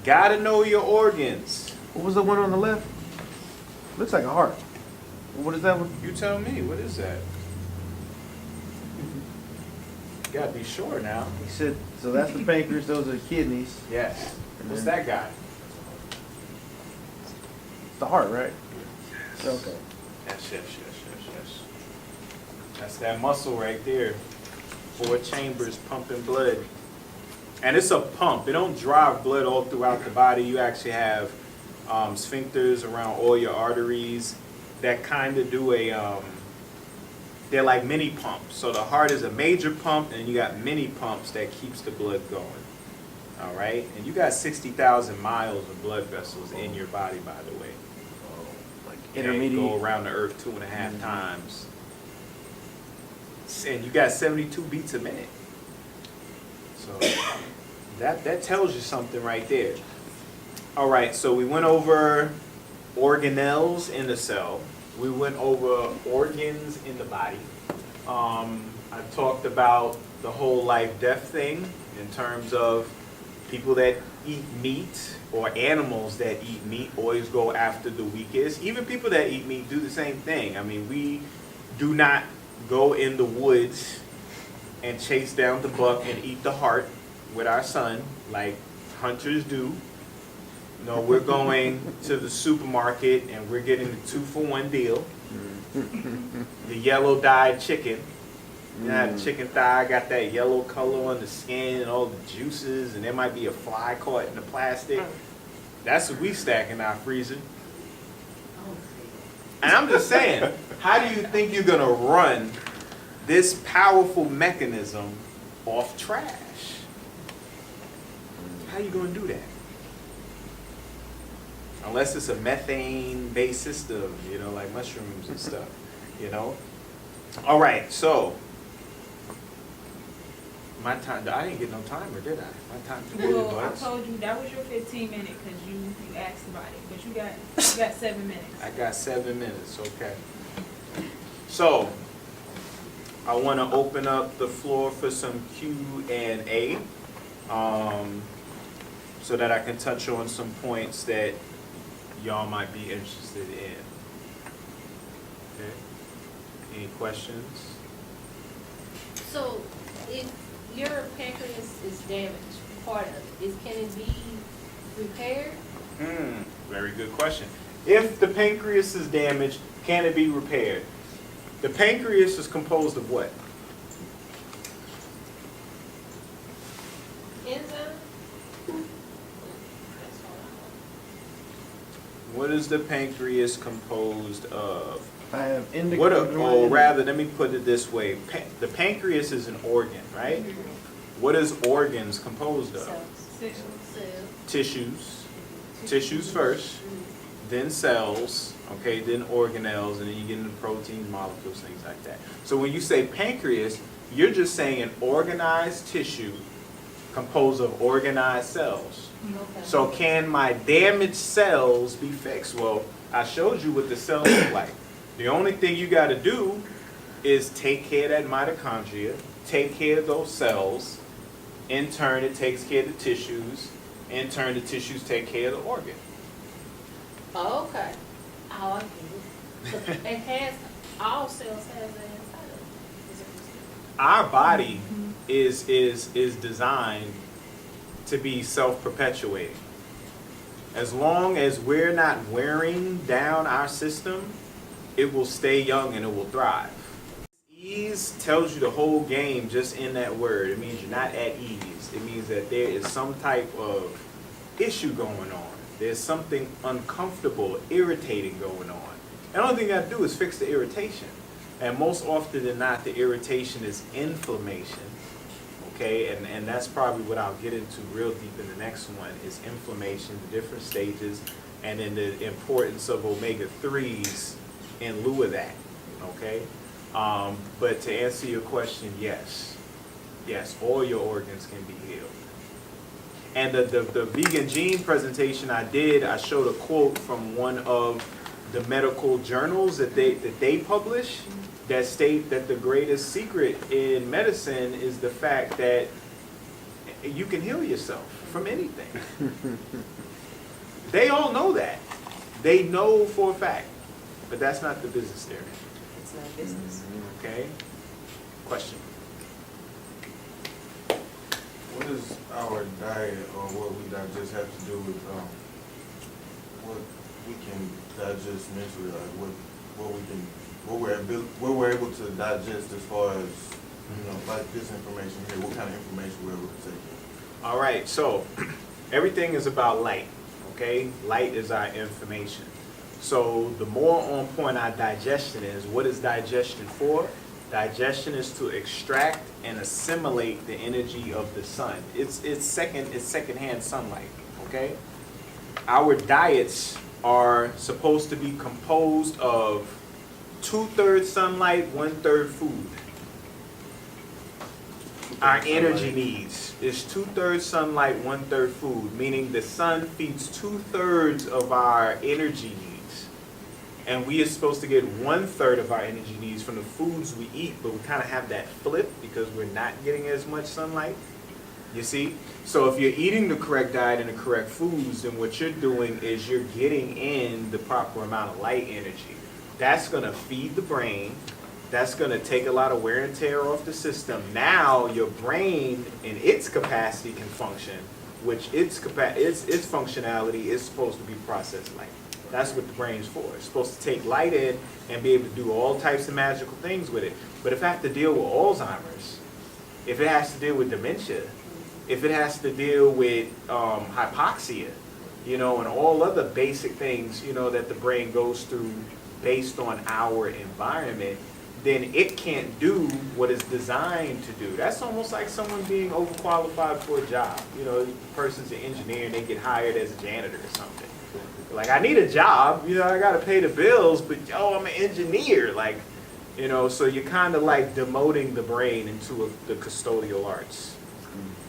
Gotta know your organs. What was the one on the left? Looks like a heart. What is that one? You tell me, what is that? You gotta be sure now. He said, so that's the pancreas, those are the kidneys. Yes. And What's then- that guy? It's the heart, right? Okay. Yes. That's that muscle right there. 4 chambers pumping blood. And it's a pump. It don't drive blood all throughout the body. You actually have sphincters around all your arteries that kind of do they're like mini pumps. So the heart is a major pump, and you got mini pumps that keeps the blood going. All right? And you got 60,000 miles of blood vessels in your body, by the way. Like And intermediate. go around the earth 2.5 times. And you got 72 beats a minute. So that tells you something right there. All right, so we went over organelles in the cell. We went over organs in the body. I talked about the whole life-death thing in terms of people that eat meat or animals that eat meat always go after the weakest. Even people that eat meat do the same thing. I mean, we do not go in the woods and chase down the buck and eat the heart with our son like hunters do. No, we're going to the supermarket and we're getting the 2-for-1 deal. The yellow dyed chicken. You know, the chicken thigh got that yellow color on the skin and all the juices, and there might be a fly caught in the plastic. That's what we stack in our freezer. And I'm just saying, how do you think you're gonna run this powerful mechanism off trash? How are you gonna do that? Unless it's a methane-based system, you know, like mushrooms and stuff, you know? All right, so my time, I didn't get no timer, did I? My time. Well, I told you that was your 15 minutes because you asked about it, but you got 7 minutes. I got 7 minutes, okay. So, I want to open up the floor for some Q&A, so that I can touch on some points that y'all might be interested in. Okay. Any questions? So, if your pancreas is damaged, part of it, can it be repaired? Very good question. If the pancreas is damaged, can it be repaired? The pancreas is composed of what? Enzyme? What is the pancreas composed of? I have indica. Or rather, let me put it this way. The pancreas is an organ, right? What is organs composed of? Cells. Tissues. Tissues first, then cells, okay, then organelles, and then you get into proteins, molecules, things like that. So when you say pancreas, you're just saying an organized tissue composed of organized cells. Okay. So can my damaged cells be fixed? Well, I showed you what the cells look like. The only thing you got to do is take care of that mitochondria, take care of those cells. In turn, it takes care of the tissues. In turn, the tissues take care of the organ. Oh, okay. Oh, I get it. So it has, all cells have that inside of it. Is it? Our body is designed to be self-perpetuating. As long as we're not wearing down our system, it will stay young and it will thrive. Ease tells you the whole game just in that word. It means you're not at ease. It means that there is some type of issue going on. There's something uncomfortable, irritating going on. And the only thing you got to do is fix the irritation. And most often than not, the irritation is inflammation. Okay, and that's probably what I'll get into real deep in the next one, is inflammation, the different stages, and then the importance of omega-3s in lieu of that. Okay? But to answer your question, yes. Yes, all your organs can be healed. And the vegan gene presentation I did, I showed a quote from one of the medical journals that they publish that state that the greatest secret in medicine is the fact that you can heal yourself from anything. They all know that. They know for a fact. But that's not the business they're in. It's not business. Okay? Question. What does our diet or what we digest have to do with what we can digest mentally, like what we're able to digest as far as, you know, like this information here, what kind of information we're able to take in? All right, so everything is about light, okay? Light is our information. So the more on point our digestion is, what is digestion for? Digestion is to extract and assimilate the energy of the sun. It's secondhand sunlight, okay? Our diets are supposed to be composed of 2/3 sunlight, 1/3 food. Our energy needs is 2/3 sunlight, 1/3 food, meaning the sun feeds 2/3 of our energy needs. And we are supposed to get 1/3 of our energy needs from the foods we eat, but we kind of have that flip because we're not getting as much sunlight. You see? So if you're eating the correct diet and the correct foods, then what you're doing is you're getting in the proper amount of light energy. That's going to feed the brain. That's going to take a lot of wear and tear off the system. Now your brain in its capacity can function, which its functionality is supposed to be processed light. That's what the brain's for. It's supposed to take light in and be able to do all types of magical things with it. But if it has to deal with Alzheimer's, if it has to deal with dementia, if it has to deal with hypoxia, and all other basic things, that the brain goes through based on our environment, then it can't do what it's designed to do. That's almost like someone being overqualified for a job. The person's an engineer and they get hired as a janitor or something. Like, I need a job, I got to pay the bills, but I'm an engineer. Like, so you're kind of like demoting the brain into the custodial arts.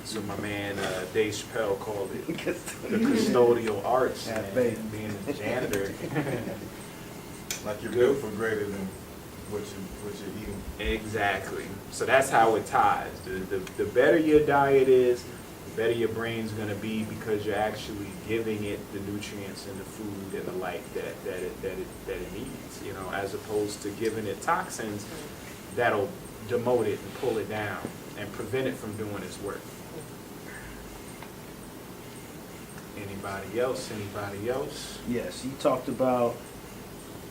So my man Dave Chappelle called it the custodial arts, man, being a janitor. Like you're built for greater than what you're eating. Exactly. So that's how it ties. The better your diet is, the better your brain's going to be because you're actually giving it the nutrients and the food and the light that it needs, as opposed to giving it toxins that'll demote it and pull it down and prevent it from doing its work. Anybody else? Yes, you talked about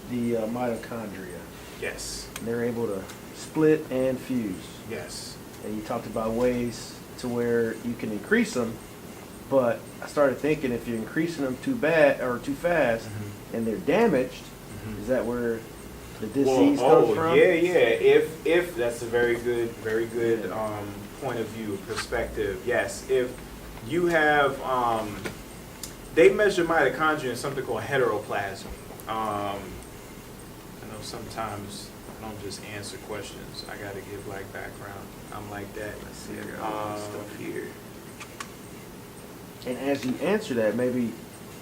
the mitochondria. Yes. They're able to split and fuse. Yes. And you talked about ways to where you can increase them, but I started thinking if you're increasing them too bad or too fast and they're damaged, is that where the disease comes from? Yeah. If that's a very good point of view, perspective. Yes. If you have, they measure mitochondria in something called heteroplasm. I know sometimes I don't just answer questions. I got to give like background. I'm like that. Let's see. I got all this stuff here. And as you answer that, maybe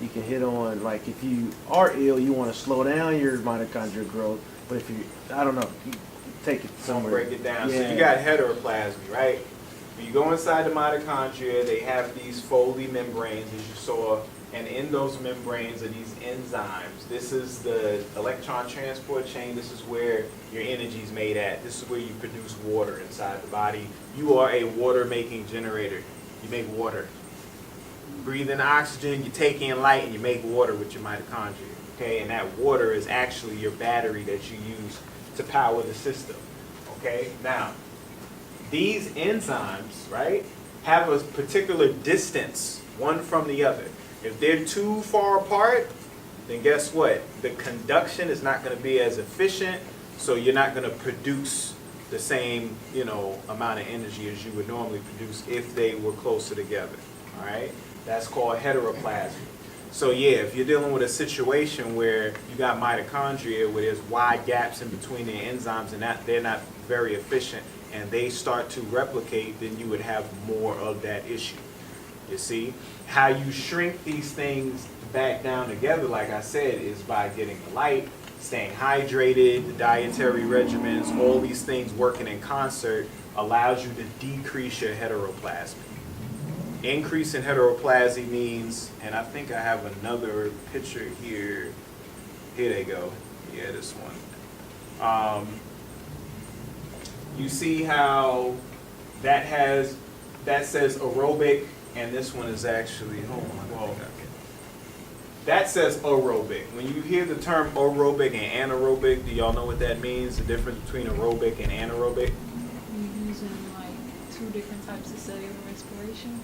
you can hit on, like, if you are ill, you want to slow down your mitochondrial growth. But if you, I don't know, you take it somewhere. Break it down. Yeah. So you got heteroplasmy, right? When you go inside the mitochondria, they have these Foley membranes, as you saw, and in those membranes are these enzymes. This is the electron transport chain. This is where your energy is made at. This is where you produce water inside the body. You are a water-making generator. You make water. You breathe in oxygen, you take in light, and you make water with your mitochondria. Okay, and that water is actually your battery that you use to power the system. Okay, now these enzymes, right, have a particular distance one from the other. If they're too far apart, then guess what? The conduction is not going to be as efficient, so you're not going to produce the same, amount of energy as you would normally produce if they were closer together. All right, that's called heteroplasmy. So yeah, if you're dealing with a situation where you got mitochondria where there's wide gaps in between the enzymes and they're not very efficient and they start to replicate, then you would have more of that issue. You see? How you shrink these things back down together, like I said, is by getting the light, staying hydrated, the dietary regimens, all these things working in concert allows you to decrease your heteroplasmy. Increase in heteroplasmy means, and I think I have another picture here. Here they go. Yeah, this one. You see how that says aerobic, and this one is actually, that says aerobic. When you hear the term aerobic and anaerobic, do y'all know what that means? The difference between aerobic and anaerobic? You're using like two different types of cellular respiration.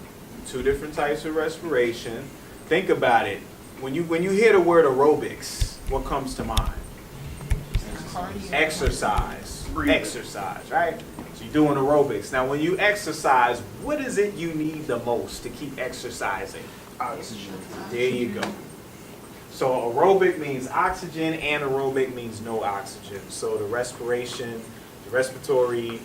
Two different types of respiration. Think about it. When you hear the word aerobics, what comes to mind? Cardio. Exercise. Exercise, right? So you're doing aerobics. Now when you exercise, what is it you need the most to keep exercising? Oxygen. There you go. So aerobic means oxygen, anaerobic means no oxygen. So the respiratory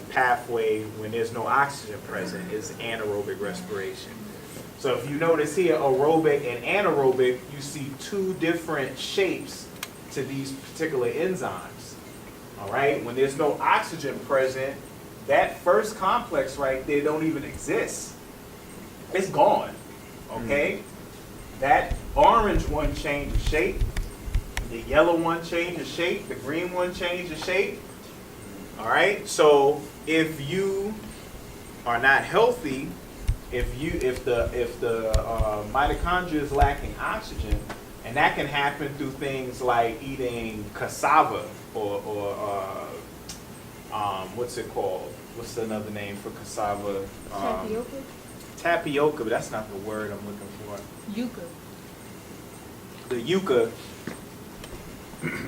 pathway when there's no oxygen present is anaerobic respiration. So if you notice here, aerobic and anaerobic, you see two different shapes to these particular enzymes. All right, when there's no oxygen present, that first complex right there don't even exist. It's gone. Okay, that orange one changes shape, the yellow one changes shape, the green one changes shape. All right, so if you are not healthy, if the mitochondria is lacking oxygen, and that can happen through things like eating cassava or what's it called? What's another name for cassava? Tapioca? Tapioca, but that's not the word I'm looking for. Yucca. The yucca,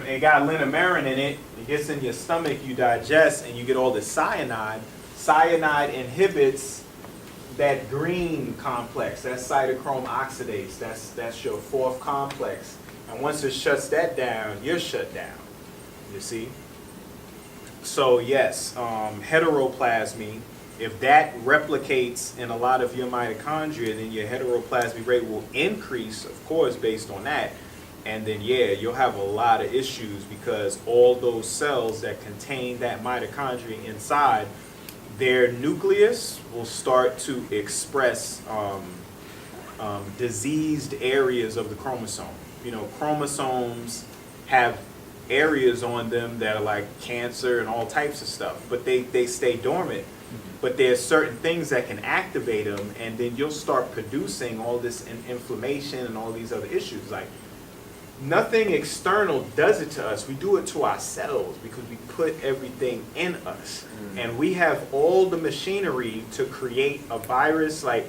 it got linamarin in it. It gets in your stomach, you digest, and you get all the cyanide. Cyanide inhibits that green complex, that cytochrome oxidase. That's your fourth complex. And once it shuts that down, you're shut down. You see? So yes, heteroplasmy, if that replicates in a lot of your mitochondria, then your heteroplasmy rate will increase, of course, based on that. And then, yeah, you'll have a lot of issues because all those cells that contain that mitochondria inside, their nucleus will start to express diseased areas of the chromosome. You know, chromosomes have areas on them that are like cancer and all types of stuff, but they stay dormant. But there's certain things that can activate them, and then you'll start producing all this inflammation and all these other issues. Like, nothing external does it to us. We do it to ourselves because we put everything in us. And we have all the machinery to create a virus. Like,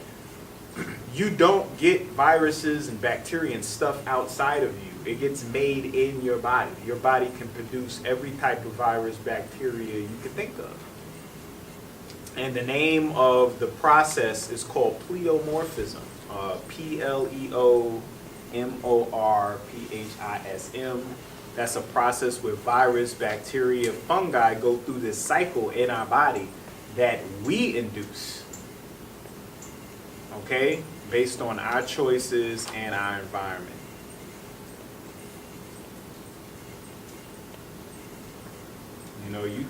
you don't get viruses and bacteria and stuff outside of you. It gets made in your body. Your body can produce every type of virus, bacteria you can think of. And the name of the process is called pleomorphism. Pleomorphism. That's a process where virus, bacteria, fungi go through this cycle in our body that we induce. Okay? Based on our choices and our environment. You know, you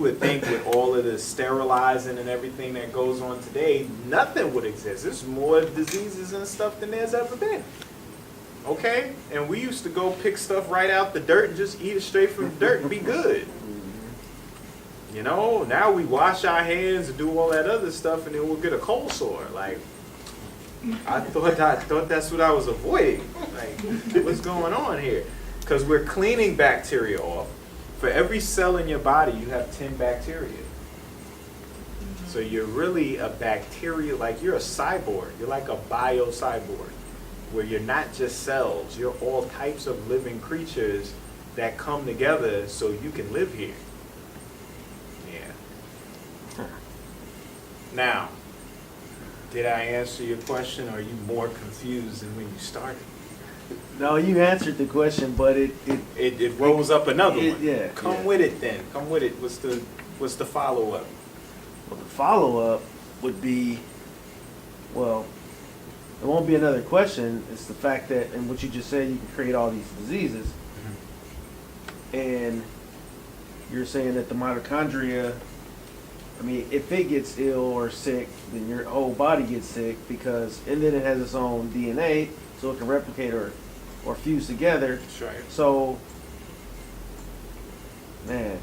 would think with all of the sterilizing and everything that goes on today, nothing would exist. There's more diseases and stuff than there's ever been. Okay? And we used to go pick stuff right out the dirt and just eat it straight from the dirt and be good. You know, now we wash our hands and do all that other stuff and then we'll get a cold sore. Like, I thought that's what I was avoiding. Like, what's going on here? Because we're cleaning bacteria off. For every cell in your body, you have 10 bacteria. So you're really a bacteria, like you're a cyborg. You're like a bio-cyborg, where you're not just cells. You're all types of living creatures that come together so you can live here. Yeah. Now, did I answer your question, or are you more confused than when you started? No, you answered the question, but it rose up another one. Yeah. Come with it then. Come with it. What's the follow-up? Well, the follow-up would be, well, it won't be another question. It's the fact that, and what you just said, you can create all these diseases. And you're saying that the mitochondria, I mean, if it gets ill or sick, then your whole body gets sick because, and then it has its own DNA, so it can replicate or fuse together. That's right. So, man,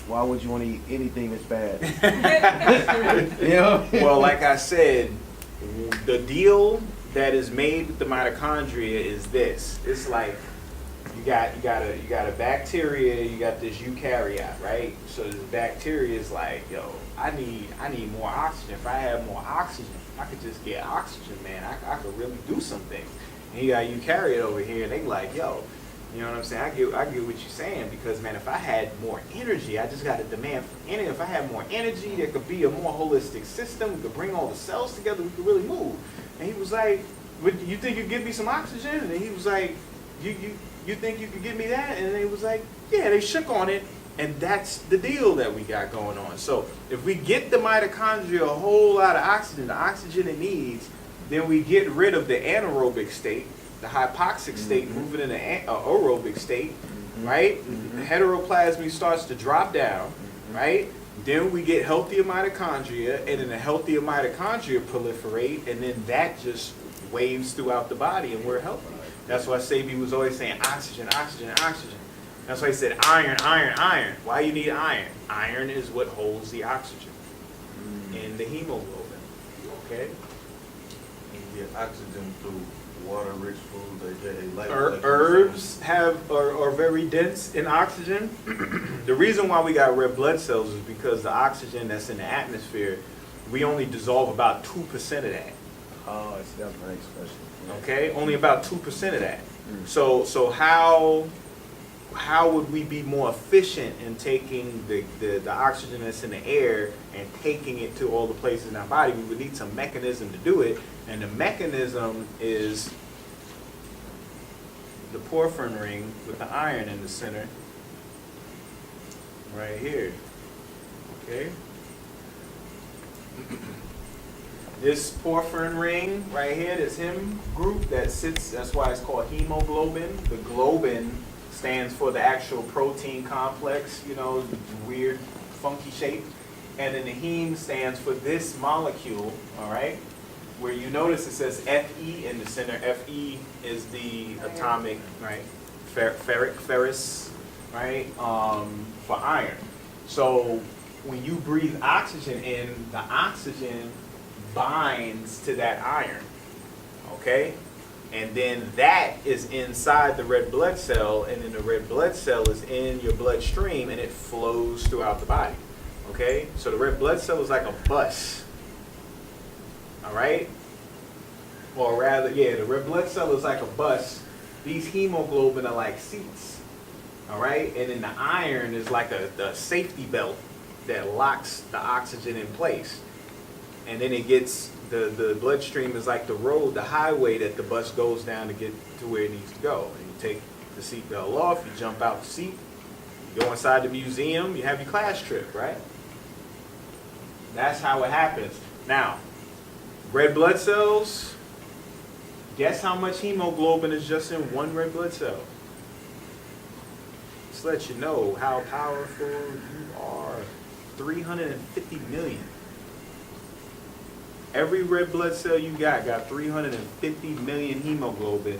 why would you want to eat anything that's bad? You know? Well, like I said, the deal that is made with the mitochondria is this. It's like you got a bacteria, you got this eukaryote, right? So this bacteria is like, yo, I need more oxygen. If I had more oxygen, I could just get oxygen, man. I could really do some things. And you got eukaryote over here, and they like, yo, you know what I'm saying? I get what you're saying, because man, if I had more energy, I just got a demand for energy. If I had more energy, there could be a more holistic system. We could bring all the cells together. We could really move. And he was like, you think you could give me some oxygen? And he was like, you think you could give me that? And they was like, yeah. They shook on it, and that's the deal that we got going on. So if we get the mitochondria a whole lot of oxygen, the oxygen it needs, then we get rid of the anaerobic state, the hypoxic state, moving in an aerobic state, right? The heteroplasmy starts to drop down, right? Then we get healthier mitochondria, and then the healthier mitochondria proliferate, and then that just waves throughout the body, and we're healthy. That's why Sabi was always saying oxygen, oxygen, oxygen. That's why he said iron, iron, iron. Why you need iron? Iron is what holds the oxygen in the hemoglobin. Okay? You get oxygen through water-rich foods, aka light. Herbs are very dense in oxygen. The reason why we got red blood cells is because the oxygen that's in the atmosphere, we only dissolve about 2% of that. Oh, that's my next question. Okay, only about 2% of that. So how would we be more efficient in taking the oxygen that's in the air and taking it to all the places in our body? We would need some mechanism to do it, and the mechanism is the porphyrin ring with the iron in the center, right here. Okay. This porphyrin ring right here, this heme group that sits, that's why it's called hemoglobin. The globin stands for the actual protein complex, you know, weird, funky shape. And then the heme stands for this molecule, all right? Where you notice it says Fe in the center. Fe is the atomic, right? Ferrous, right? For iron. So when you breathe oxygen in, the oxygen binds to that iron, okay? And then that is inside the red blood cell, and then the red blood cell is in your bloodstream, and it flows throughout the body, okay? So the red blood cell is like a bus, all right? Or rather, yeah, the red blood cell is like a bus. These hemoglobin are like seats, all right? And then the iron is like the safety belt that locks the oxygen in place. And then it gets, the bloodstream is like the road, the highway that the bus goes down to get to where it needs to go. And you take the seatbelt off, you jump out the seat, you go inside the museum, you have your class trip, right? That's how it happens. Now, red blood cells, guess how much hemoglobin is just in one red blood cell? Just let you know how powerful you are. 350 million. Every red blood cell you got 350 million hemoglobin,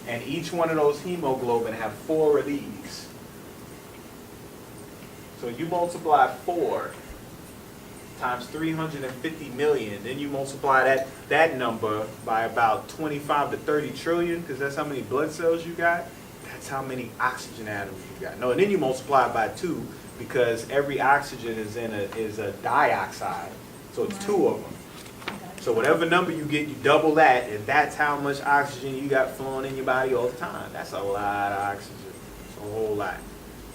and each one of those hemoglobin have 4 of these. So you multiply 4 times 350 million, then you multiply that number by about 25 to 30 trillion, because that's how many blood cells you got. That's how many oxygen atoms you got. No, and then you multiply it by 2, because every oxygen is a dioxide. So it's 2 of them. So whatever number you get, you double that, and that's how much oxygen you got flowing in your body all the time. That's a lot of oxygen. It's a whole lot.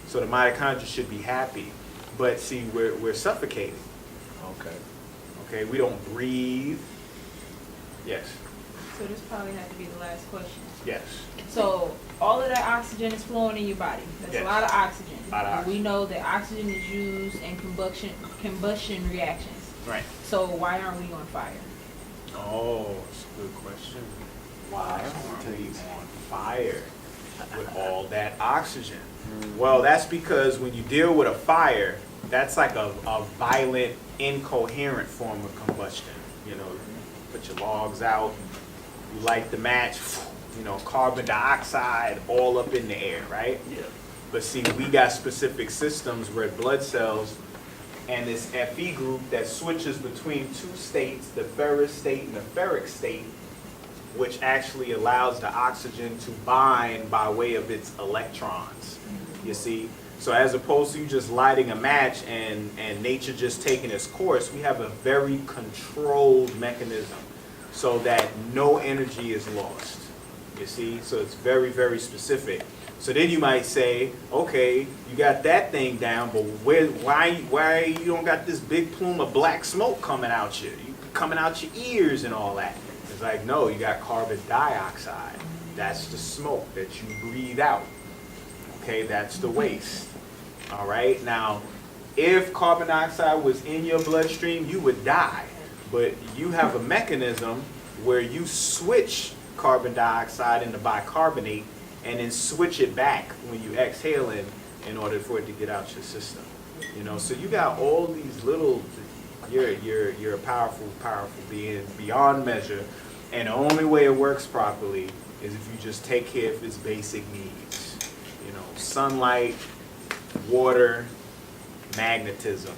So the mitochondria should be happy. But see, we're suffocating. Okay. Okay, we don't breathe. Yes. So this probably has to be the last question. Yes. So all of that oxygen is flowing in your body. That's Yes. a lot of oxygen. A lot of And oxygen. we know that oxygen is used in combustion reactions. Right. So why aren't we on fire? Oh, that's a good question. Why aren't we on fire with all that oxygen? Well, that's because when you deal with a fire, that's like a violent, incoherent form of combustion. You know, you put your logs out, you light the match, you know, carbon dioxide all up in the air, right? Yeah. But see, we got specific systems, red blood cells, and this Fe group that switches between 2 states, the ferrous state and the ferric state, which actually allows the oxygen to bind by way of its electrons, you see? So as opposed to you just lighting a match and nature just taking its course, we have a very controlled mechanism so that no energy is lost, you see? So it's very, very specific. So then you might say, okay, you got that thing down, but why you don't got this big plume of black smoke coming out your ears and all that? It's like, no, you got carbon dioxide. That's the smoke that you breathe out. Okay, that's the waste. All right, now, if carbon dioxide was in your bloodstream, you would die. But you have a mechanism where you switch carbon dioxide into bicarbonate and then switch it back when you exhale in order for it to get out your system. You know, so you got all these little, you're a powerful being beyond measure, and the only way it works properly is if you just take care of its basic needs. You know, sunlight, water, magnetism.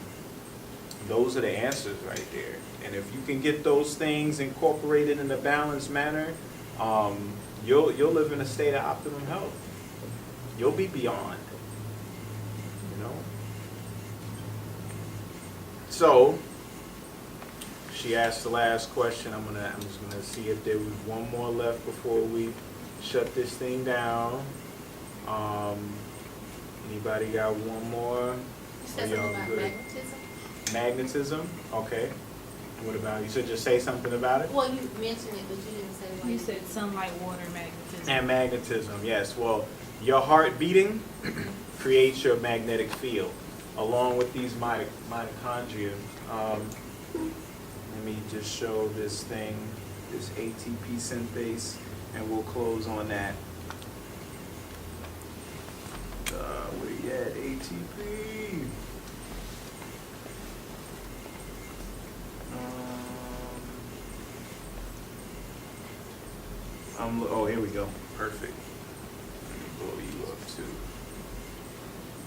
Those are the answers right there. And if you can get those things incorporated in a balanced manner, you'll live in a state of optimum health. You'll be beyond. You know? So, she asked the last question. I'm just gonna see if there was one more left before we shut this thing down. Anybody got one more? You said something about magnetism? Magnetism? Okay. What about, you should just say something about it? Well, you mentioned it, but you didn't say what. You said sunlight, water, magnetism. And magnetism, yes. Well, your heart beating creates your magnetic field, along with these mitochondria. Let me just show this thing, this ATP synthase, and we'll close on that. Where you at, ATP? Oh, here we go. Perfect. Let me blow you up too.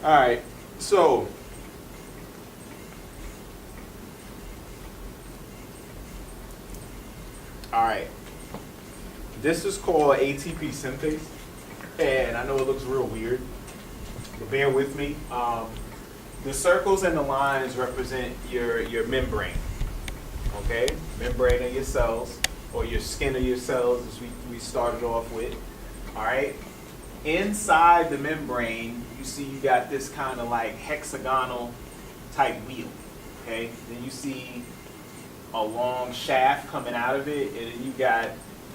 All right. So, all right. This is called ATP synthase, and I know it looks real weird, but bear with me. The circles and the lines represent your membrane. Okay, membrane of your cells, or your skin of your cells, as we started off with. All right. Inside the membrane, you see you got this kind of like hexagonal type wheel. Okay. Then you see a long shaft coming out of it, and then you got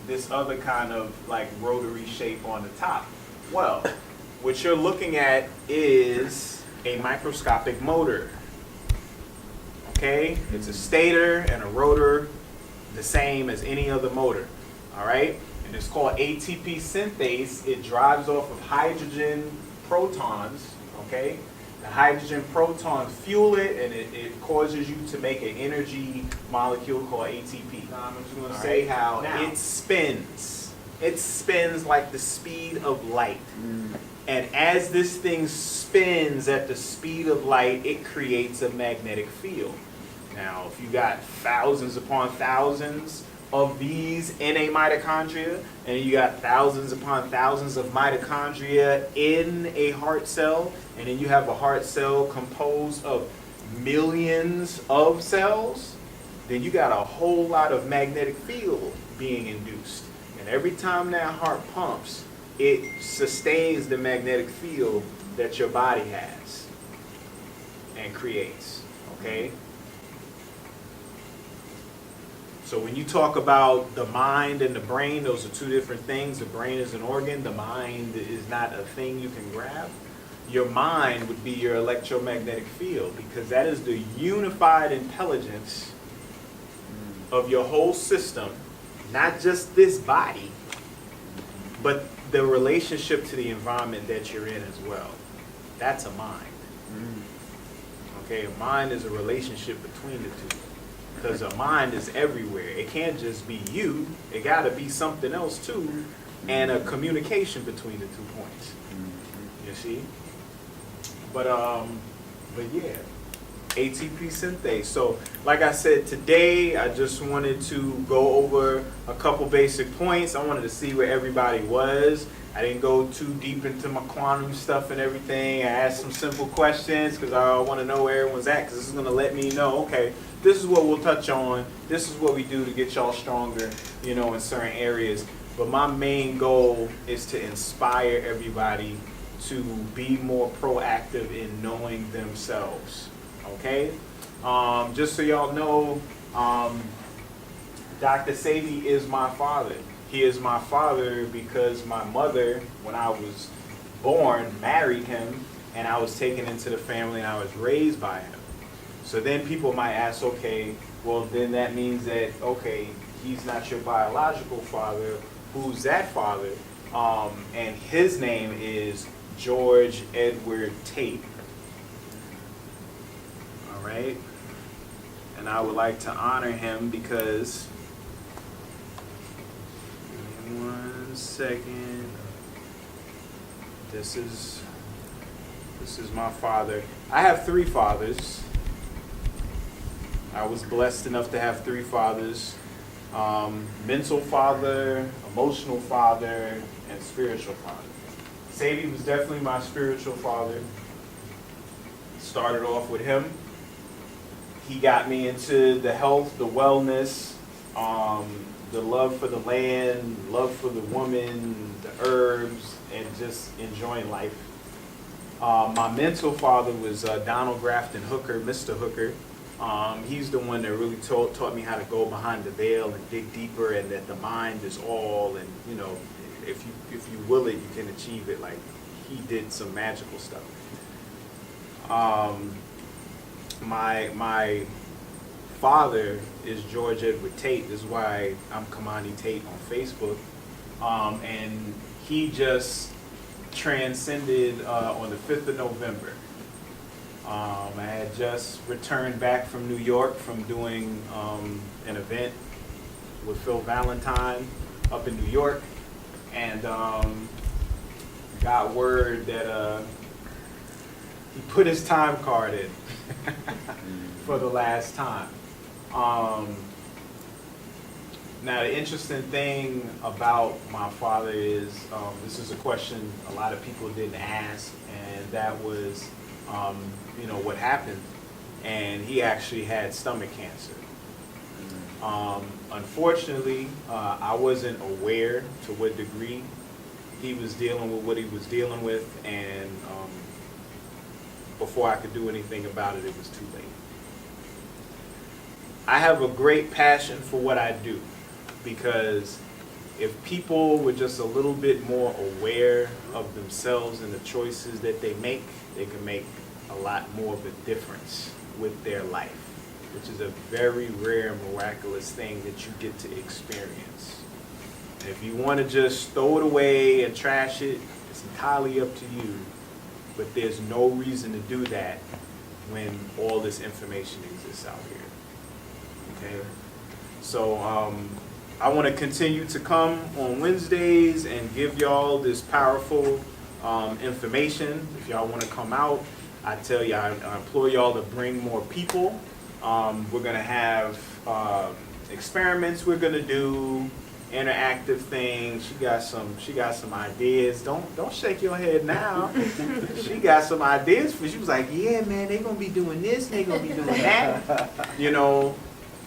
this other kind of like rotary shape on the top. Well, what you're looking at is a microscopic motor. Okay, it's a stator and a rotor, the same as any other motor. All right, and it's called ATP synthase. It drives off of hydrogen protons. Okay, the hydrogen protons fuel it, and it causes you to make an energy molecule called ATP. Now, I'm just going to say how it spins. It spins like the speed of light. And as this thing spins at the speed of light, it creates a magnetic field. Now, if you got thousands upon thousands of these in a mitochondria, and you got thousands upon thousands of mitochondria in a heart cell, and then you have a heart cell composed of millions of cells, then you got a whole lot of magnetic field being induced. And every time that heart pumps, it sustains the magnetic field that your body has and creates, okay? So when you talk about the mind and the brain, those are two different things. The brain is an organ. The mind is not a thing you can grab. Your mind would be your electromagnetic field, because that is the unified intelligence of your whole system, not just this body, but the relationship to the environment that you're in as well. That's a mind. Okay, a mind is a relationship between the two. Because a mind is everywhere. It can't just be you. It got to be something else too, and a communication between the 2 points. You see? But yeah, ATP synthase. So, like I said, today I just wanted to go over a couple basic points. I wanted to see where everybody was. I didn't go too deep into my quantum stuff and everything. I asked some simple questions because I want to know where everyone's at, because this is going to let me know, okay, this is what we'll touch on. This is what we do to get y'all stronger, you know, in certain areas. But my main goal is to inspire everybody to be more proactive in knowing themselves, okay? Just so y'all know, Dr. Sadie is my father. He is my father because my mother, when I was born, married him, and I was taken into the family and I was raised by him. So then people might ask, okay, well then that means that, okay, he's not your biological father. who's that father, and his name is George Edward Tate. All right, and I would like to honor him because, give me 1 second. This is my father. I have 3 fathers. I was blessed enough to have 3 fathers. Mental father, emotional father, and spiritual father. Sadie was definitely my spiritual father. Started off with him. He got me into the health, the wellness, the love for the land, love for the woman, the herbs, and just enjoying life. My mental father was Donald Grafton Hooker, Mr. Hooker. He's the one that really taught me how to go behind the veil and dig deeper, and that the mind is all, and you know, if you will it, you can achieve it. Like, he did some magical stuff. My father is George Edward Tate. This is why I'm Kamani Tate on Facebook. And he just transcended on the 5th of November. I had just returned back from New York from doing an event with Phil Valentine up in New York, and got word that he put his time card in for the last time. Now, the interesting thing about my father is, this is a question a lot of people didn't ask, and that was, what happened. And he actually had stomach cancer. Unfortunately, I wasn't aware to what degree he was dealing with what he was dealing with, and before I could do anything about it, it was too late. I have a great passion for what I do, because if people were just a little bit more aware of themselves and the choices that they can make a lot more of a difference with their life, which is a very rare, miraculous thing that you get to experience. And if you want to just throw it away and trash it, it's entirely up to you. But there's no reason to do that when all this information exists out here. Okay? So I want to continue to come on Wednesdays and give y'all this powerful information. If y'all want to come out, I tell you, I implore y'all to bring more people. We're going to have experiments we're going to do, interactive things. She got some ideas. Don't shake your head now. She got some ideas for you. She was like, yeah, man, they're going to be doing this, they're going to be doing that.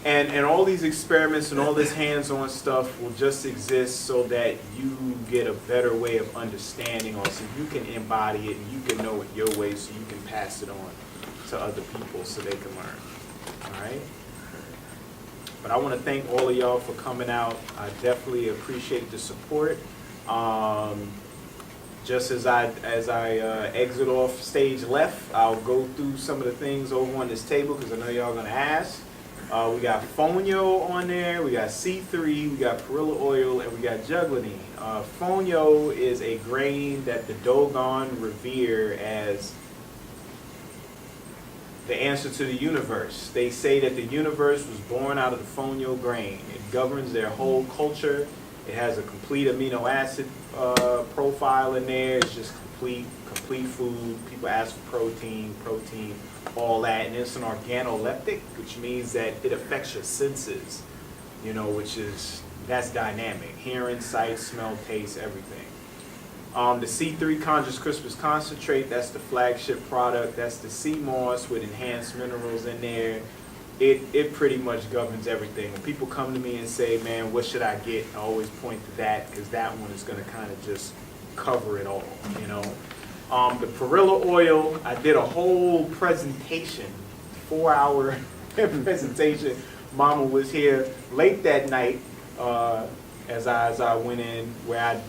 And all these experiments and all this hands-on stuff will just exist so that you get a better way of understanding, or so you can embody it and you can know it your way, so you can pass it on to other people so they can learn. All right? But I want to thank all of y'all for coming out. I definitely appreciate the support. Just as I exit off stage left, I'll go through some of the things over on this table, because I know y'all going to ask. We got fonio on there, we got C3, we got perilla oil, and we got juggling. Fonio is a grain that the Dogon revere as the answer to the universe. They say that the universe was born out of the fonio grain. It governs their whole culture. It has a complete amino acid profile in there. It's just complete food. People ask for protein, all that, and it's an organoleptic, which means that it affects your senses, that's dynamic. Hearing, sight, smell, taste, everything. The C3 Conscious Crispus Concentrate, that's the flagship product. That's the sea moss with enhanced minerals in there. It pretty much governs everything. When people come to me and say, man, what should I get? I always point to that, because that one is going to kind of just cover it all, The perilla oil, I did a whole presentation, 4-hour presentation. Mama was here late that night as I went in, where I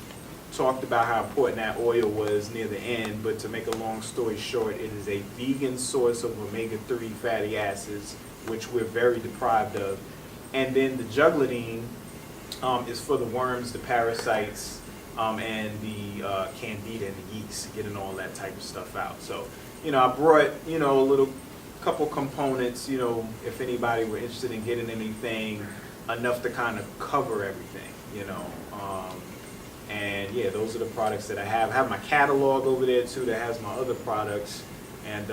talked about how important that oil was near the end. But to make a long story short, it is a vegan source of omega-3 fatty acids, which we're very deprived of. And then the juggling is for the worms, the parasites, and the candida and the yeast, getting all that type of stuff out. So, I brought, a little couple components, if anybody were interested in getting anything, enough to kind of cover everything, and yeah, those are the products that I have. I have my catalog over there too that has my other products. And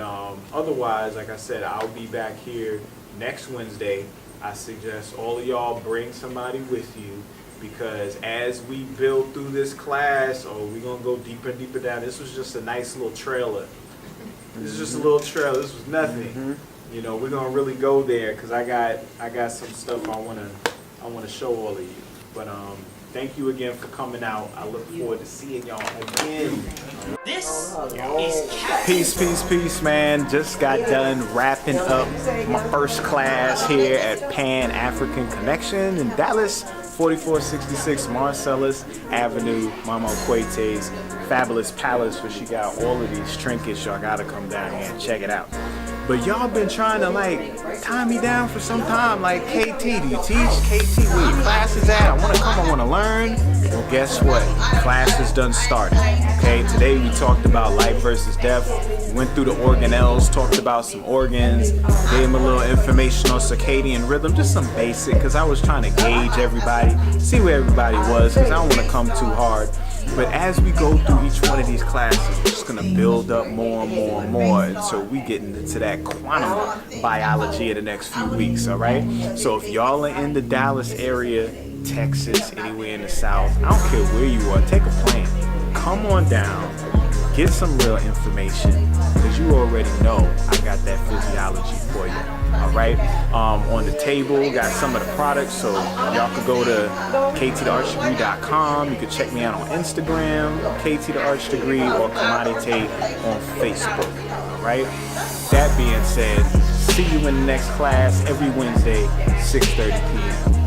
otherwise, like I said, I'll be back here next Wednesday. I suggest all of y'all bring somebody with you, because as we build through this class, we're going to go deeper and deeper down. This was just a nice little trailer. This is just a little trailer. This was nothing. We're going to really go there, because I got some stuff I want to show all of you. But thank you again for coming out. I look forward to seeing y'all again. This is Captain. Peace, man. Just got done wrapping up my first class here at Pan African Connection in Dallas, 4466 Marcellus Avenue, Mama Quate's Fabulous Palace, where she got all of these trinkets. Y'all gotta come down here and check it out. But y'all been trying to tie me down for some time. Like, KT, do you teach? KT, where your class is at? I want to come, I want to learn. Well, guess what? Class is done started. Okay, today we talked about life versus death. We went through the organelles, talked about some organs, gave them a little information on circadian rhythm, just some basic, because I was trying to gauge everybody, see where everybody was, because I don't want to come too hard. But as we go through each one of these classes, we're just going to build up more and more and more until we get into that quantum biology in the next few weeks, all right? So if y'all are in the Dallas area, Texas, anywhere in the South, I don't care where you are, take a plane. Come on down, get some real information, because you already know I got that physiology for you. All right, on the table, got some of the products, so y'all could go to ktthearchdegree.com. You can check me out on Instagram, KT the Arch Degree, or Commodity on Facebook. All right, that being said, see you in the next class every Wednesday, 6:30 p.m.